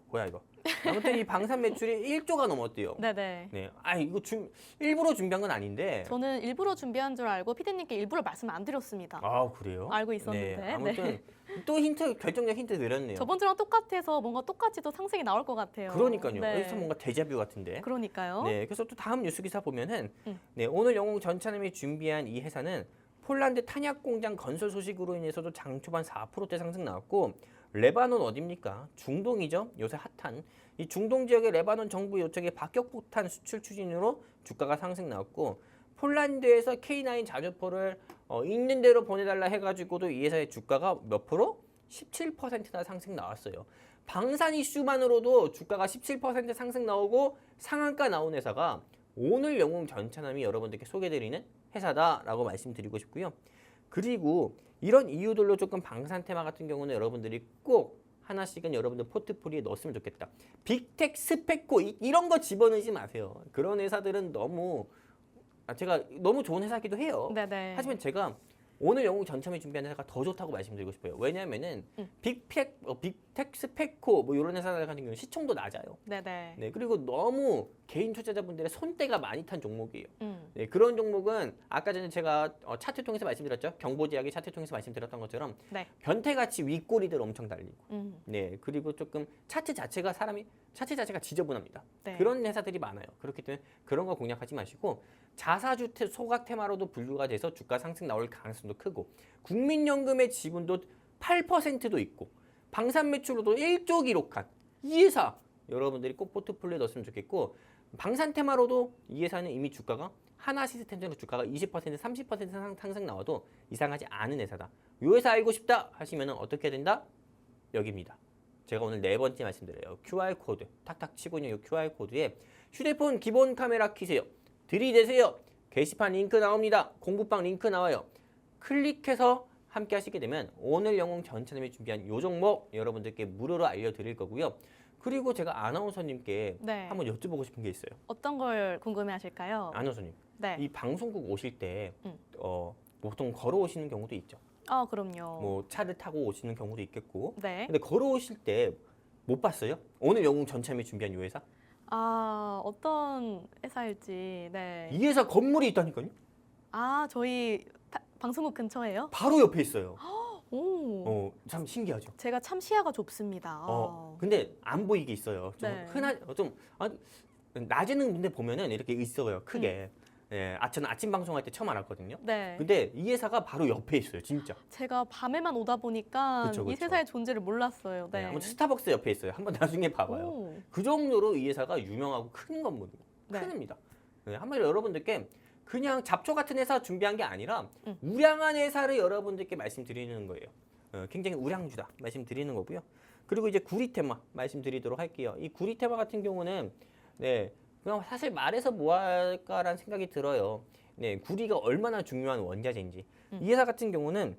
뭐야 이거. 아무튼 이 방산 매출이 1조가 넘었대요. 네네. 네, 이거 일부러 준비한 건 아닌데. 저는 일부러 준비한 줄 알고 피디님께 일부러 말씀 안 드렸습니다. 그래요? 알고 있었는데. 네, 아무튼 또 결정적 힌트 드렸네요. 저번 주랑 똑같아서 뭔가 똑같이 또 상승이 나올 것 같아요. 그러니까요. 네. 여기서 뭔가 데자뷰 같은데. 그러니까요. 네, 그래서 또 다음 뉴스 기사 보면은 음. 네, 오늘 영웅 전차남이 준비한 이 회사는 폴란드 탄약 공장 건설 소식으로 인해서도 장 초반 4%대 상승 나왔고 레바논 어딥니까? 중동이죠. 요새 핫한 이 중동 지역의 레바논 정부 요청의 박격포탄 수출 추진으로 주가가 상승 나왔고 폴란드에서 K9 자주포를 있는 대로 보내달라 해가지고도 이 회사의 주가가 몇 프로? 17%나 상승 나왔어요. 방산 이슈만으로도 주가가 17% 상승 나오고 상한가 나온 회사가 오늘 영웅 전차남이 여러분들께 소개드리는 회사다라고 말씀드리고 싶고요. 그리고 이런 이유들로 조금 방산 테마 같은 경우는 여러분들이 꼭 하나씩은 여러분들 포트폴리오에 넣었으면 좋겠다. 빅텍, 스페코 이런 거 집어넣지 마세요. 그런 회사들은 너무 제가 너무 좋은 회사기도 해요. 네네. 하지만 제가 오늘 영웅 전참에 준비한 회사가 더 좋다고 말씀드리고 싶어요. 왜냐하면은 빅텍, 스페코 뭐 이런 회사들 같은 경우는 시총도 낮아요. 네네. 네, 그리고 너무 개인 투자자분들의 손때가 많이 탄 종목이에요. 네, 그런 종목은 아까 전에 제가 차트 통해서 말씀드렸죠. 경보제약의 차트 통해서 말씀드렸던 것처럼 네. 변태같이 윗꼬리들 엄청 달리고, 네, 그리고 조금 차트 자체가 지저분합니다. 네. 그런 회사들이 많아요. 그렇기 때문에 그런 거 공략하지 마시고 자사주 소각 테마로도 분류가 돼서 주가 상승 나올 가능성도 크고 국민연금의 지분도 8%도 있고 방산 매출로도 1조 기록한 이 회사 여러분들이 꼭 포트폴리오에 넣었으면 좋겠고 방산 테마로도 이 회사는 이미 주가가 하나 시스템적으로 주가가 20% 30% 상승 나와도 이상하지 않은 회사다. 이 회사 알고 싶다 하시면 어떻게 된다? 여기입니다. 제가 오늘 네 번째 말씀드려요. QR코드 탁탁 치고 있는 이 QR코드에 휴대폰 기본 카메라 키세요. 들이대세요. 게시판 링크 나옵니다. 공부방 링크 나와요. 클릭해서 함께 하시게 되면 오늘 영웅 전차님이 준비한 요 종목 여러분들께 무료로 알려드릴 거고요. 그리고 제가 아나운서님께 네. 한번 여쭤보고 싶은 게 있어요. 어떤 걸 궁금해하실까요? 아나운서님, 네. 이 방송국 오실 때 보통 걸어오시는 경우도 있죠. 그럼요. 뭐 차를 타고 오시는 경우도 있겠고. 네. 근데 걸어오실 때 못 봤어요? 오늘 영웅 전차님이 준비한 요 회사? 어떤 회사일지. 네. 이 회사 건물이 있다니까요. 저희 방송국 근처에요? 바로 옆에 있어요. 오. 참 신기하죠. 제가 참 시야가 좁습니다. 근데 안 보이게 있어요. 좀 네. 낮에는 근데 보면은 이렇게 있어요. 크게. 예, 저는 아침 방송할 때 처음 알았거든요. 네. 근데 이 회사가 바로 옆에 있어요, 진짜. 제가 밤에만 오다 보니까 그쵸, 이 그쵸. 회사의 존재를 몰랐어요. 네. 네. 아무튼 스타벅스 옆에 있어요. 한번 나중에 봐봐요. 오. 그 정도로 이 회사가 유명하고 큰 건물이에요. 네. 큰입니다. 네, 한마디로 여러분들께 그냥 잡초 같은 회사 준비한 게 아니라 우량한 회사를 여러분들께 말씀드리는 거예요. 굉장히 우량주다 말씀드리는 거고요. 그리고 이제 구리테마 말씀드리도록 할게요. 이 구리테마 같은 경우는 네, 그냥 사실 말해서 뭐 할까라는 생각이 들어요. 네, 구리가 얼마나 중요한 원자재인지. 이 회사 같은 경우는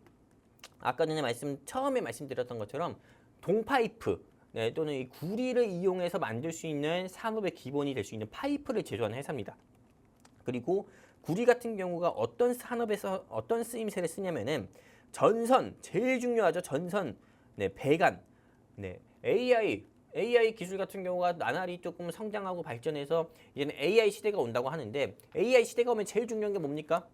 아까 전에 처음에 말씀드렸던 것처럼 동파이프 네, 또는 이 구리를 이용해서 만들 수 있는 산업의 기본이 될 수 있는 파이프를 제조하는 회사입니다. 그리고 구리 같은 경우가 어떤 산업에서 어떤 쓰임새를 쓰냐면은 전선 제일 중요하죠. 전선, 네, 배관, 네, AI 기술 같은 경우가 나날이 조금 성장하고 발전해서 이제는 AI 시대가 온다고 하는데 AI 시대가 오면 제일 중요한 게 뭡니까?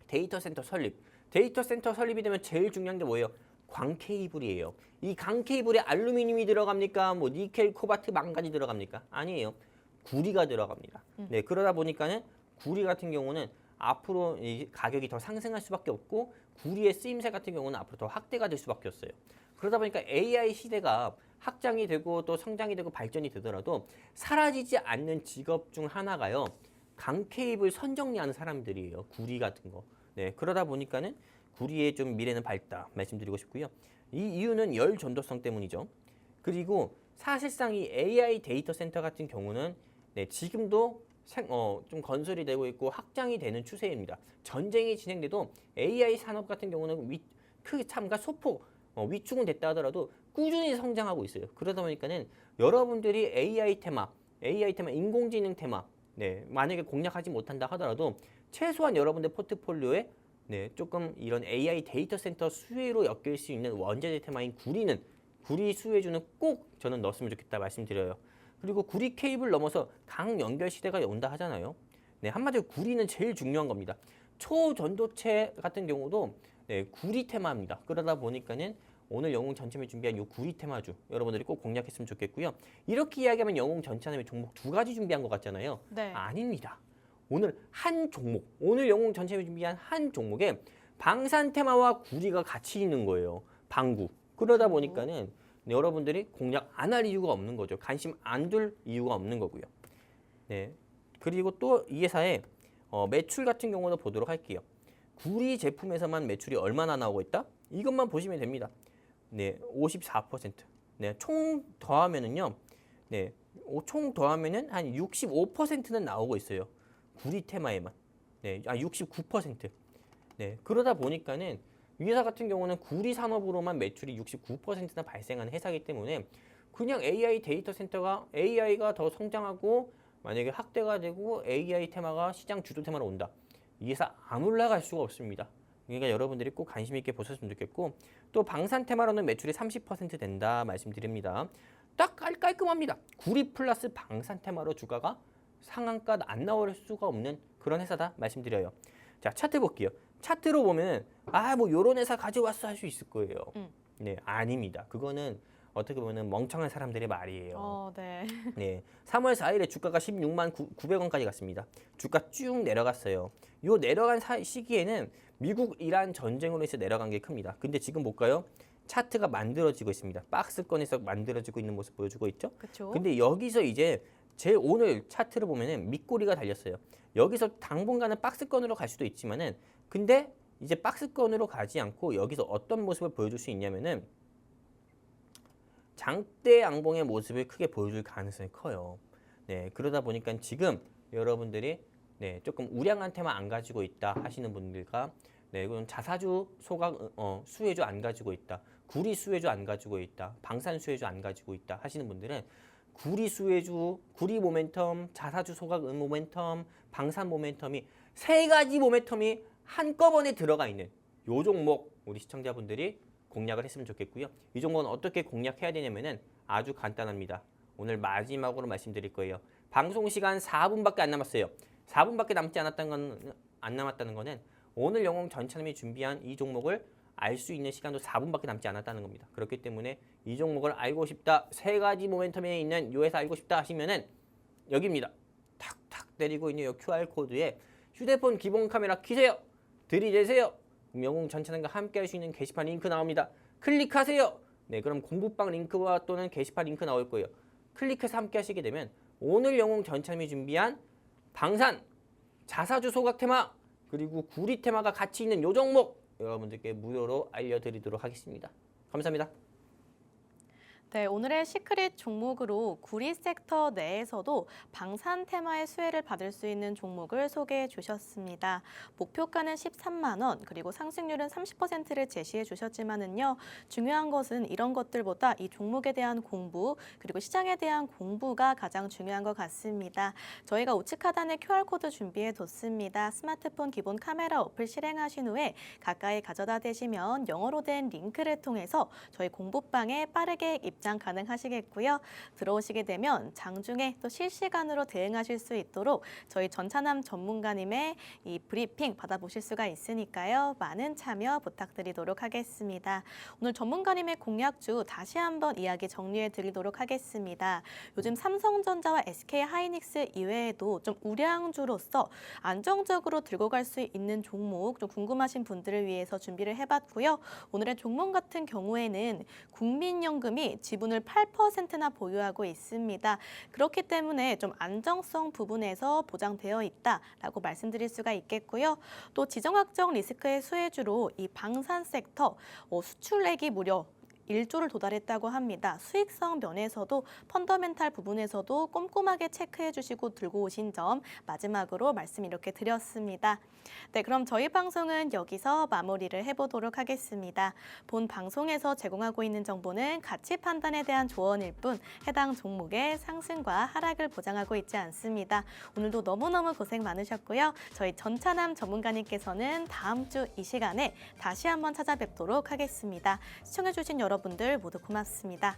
데이터 센터 설립. 데이터 센터 설립이 되면 제일 중요한 게 뭐예요? 광 케이블이에요. 이 광 케이블에 알루미늄이 들어갑니까? 뭐 니켈, 코발트, 망간이 들어갑니까? 아니에요. 구리가 들어갑니다. 네, 그러다 보니까는 구리 같은 경우는 앞으로 이 가격이 더 상승할 수밖에 없고 구리의 쓰임새 같은 경우는 앞으로 더 확대가 될 수밖에 없어요. 그러다 보니까 AI 시대가 확장이 되고 또 성장이 되고 발전이 되더라도 사라지지 않는 직업 중 하나가요. 강 케이블 선정리하는 사람들이에요. 구리 같은 거. 네, 그러다 보니까는 구리의 좀 미래는 밝다 말씀드리고 싶고요. 이 이유는 열 전도성 때문이죠. 그리고 사실상 이 AI 데이터 센터 같은 경우는 네, 지금도 좀 건설이 되고 있고 확장이 되는 추세입니다. 전쟁이 진행돼도 AI 산업 같은 경우는 크게 참가 소폭 위축은 됐다 하더라도 꾸준히 성장하고 있어요. 그러다 보니까는 여러분들이 AI 테마, 인공지능 테마, 네, 만약에 공략하지 못한다 하더라도 최소한 여러분들 포트폴리오에 네, 조금 이런 AI 데이터 센터 수혜로 엮일 수 있는 원자재 테마인 구리 수혜주는 꼭 저는 넣었으면 좋겠다 말씀드려요. 그리고 구리 케이블 넘어서 강 연결 시대가 온다 하잖아요. 네, 한마디로 구리는 제일 중요한 겁니다. 초전도체 같은 경우도 네, 구리 테마입니다. 그러다 보니까는 오늘 영웅 전참이 준비한 요 구리 테마주 여러분들이 꼭 공략했으면 좋겠고요. 이렇게 이야기하면 영웅 전참의 종목 2가지 준비한 것 같잖아요. 네. 아닙니다. 오늘 한 종목, 오늘 영웅 전참이 준비한 한 종목에 방산 테마와 구리가 같이 있는 거예요. 방구. 그러다 보니까는 여러분들이 공략 안 할 이유가 없는 거죠. 관심 안 둘 이유가 없는 거고요. 네. 그리고 또 이 회사의 매출 같은 경우도 보도록 할게요. 구리 제품에서만 매출이 얼마나 나오고 있다? 이것만 보시면 됩니다. 네, 54%. 네, 총 더하면은요. 네, 총 더하면은 한 65%는 나오고 있어요. 구리 테마에만. 네, 69%. 네, 그러다 보니까는 이 회사 같은 경우는 구리 산업으로만 매출이 69%나 발생하는 회사이기 때문에 그냥 AI 데이터 센터가 AI가 더 성장하고 만약에 확대가 되고 AI 테마가 시장 주도 테마로 온다. 이 회사 안 올라갈 수가 없습니다. 그러니까 여러분들이 꼭 관심 있게 보셨으면 좋겠고 또 방산 테마로는 매출이 30% 된다 말씀드립니다. 딱 깔끔합니다. 구리 플러스 방산 테마로 주가가 상한가 안 나올 수가 없는 그런 회사다 말씀드려요. 자, 차트 볼게요. 차트로 보면 뭐 요런 회사 가져왔어 할 수 있을 거예요. 네, 아닙니다. 그거는 어떻게 보면 멍청한 사람들의 말이에요. 네. 네, 3월 4일에 주가가 16만 900원까지 갔습니다. 주가 쭉 내려갔어요. 요 내려간 시기에는 미국 이란 전쟁으로 해서 내려간 게 큽니다. 근데 지금 볼까요? 차트가 만들어지고 있습니다. 박스권에서 만들어지고 있는 모습 보여주고 있죠? 그렇죠. 근데 여기서 이제 제 오늘 차트를 보면은 밑꼬리가 달렸어요. 여기서 당분간은 박스권으로 갈 수도 있지만은 근데 이제 박스권으로 가지 않고 여기서 어떤 모습을 보여줄 수 있냐면은 장대 양봉의 모습을 크게 보여줄 가능성이 커요. 네, 그러다 보니까 지금 여러분들이 조금 우량한 테마 안 가지고 있다 하시는 분들과 이건 자사주 소각 수혜주 안 가지고 있다, 구리 수혜주 안 가지고 있다, 방산 수혜주 안 가지고 있다 하시는 분들은 구리 수혜주, 구리 모멘텀, 자사주 소각 모멘텀, 방산 모멘텀이 3가지 모멘텀이 한꺼번에 들어가 있는 요 종목 우리 시청자분들이 공략을 했으면 좋겠고요. 이 종목은 어떻게 공략해야 되냐면은 아주 간단합니다. 오늘 마지막으로 말씀드릴 거예요. 방송 시간 4분밖에 안 남았어요. 4분밖에 남지 않았다는 거는 오늘 영웅 전차님이 준비한 이 종목을 알 수 있는 시간도 4분밖에 남지 않았다는 겁니다. 그렇기 때문에 이 종목을 알고 싶다, 3가지 모멘텀에 있는 이 회사 알고 싶다 하시면은 여기입니다. 탁탁 때리고 있는 이 QR 코드에 휴대폰 기본 카메라 켜세요. 들이대세요. 영웅 전차님과 함께 할 수 있는 게시판 링크 나옵니다. 클릭하세요. 네, 그럼 공부방 링크와 또는 게시판 링크 나올 거예요. 클릭해서 함께 하시게 되면 오늘 영웅 전차님이 준비한 방산, 자사주 소각 테마, 그리고 구리 테마가 같이 있는 요 종목 여러분들께 무료로 알려드리도록 하겠습니다. 감사합니다. 네, 오늘의 시크릿 종목으로 구리 섹터 내에서도 방산 테마의 수혜를 받을 수 있는 종목을 소개해 주셨습니다. 목표가는 13만 원, 그리고 상승률은 30%를 제시해 주셨지만은요. 중요한 것은 이런 것들보다 이 종목에 대한 공부, 그리고 시장에 대한 공부가 가장 중요한 것 같습니다. 저희가 우측 하단에 QR코드 준비해 뒀습니다. 스마트폰 기본 카메라 어플 실행하신 후에 가까이 가져다 대시면 영어로 된 링크를 통해서 저희 공부방에 빠르게 입장 가능하시겠고요. 들어오시게 되면 장중에 또 실시간으로 대응하실 수 있도록 저희 전차남 전문가님의 이 브리핑 받아보실 수가 있으니까요. 많은 참여 부탁드리도록 하겠습니다. 오늘 전문가님의 공략주 다시 한번 이야기 정리해 드리도록 하겠습니다. 요즘 삼성전자와 SK하이닉스 이외에도 좀 우량주로서 안정적으로 들고 갈 수 있는 종목 좀 궁금하신 분들을 위해서 준비를 해봤고요. 오늘의 종목 같은 경우에는 국민연금이 지분을 8%나 보유하고 있습니다. 그렇기 때문에 좀 안정성 부분에서 보장되어 있다라고 말씀드릴 수가 있겠고요. 또 지정학적 리스크의 수혜주로 이 방산 섹터 수출액이 무려 1조를 도달했다고 합니다. 수익성 면에서도 펀더멘탈 부분에서도 꼼꼼하게 체크해 주시고 들고 오신 점 마지막으로 말씀 이렇게 드렸습니다. 네, 그럼 저희 방송은 여기서 마무리를 해보도록 하겠습니다. 본 방송에서 제공하고 있는 정보는 가치 판단에 대한 조언일 뿐 해당 종목의 상승과 하락을 보장하고 있지 않습니다. 오늘도 너무너무 고생 많으셨고요. 저희 전차남 전문가님께서는 다음 주 이 시간에 다시 한번 찾아뵙도록 하겠습니다. 시청해주신 여러분들 모두 고맙습니다.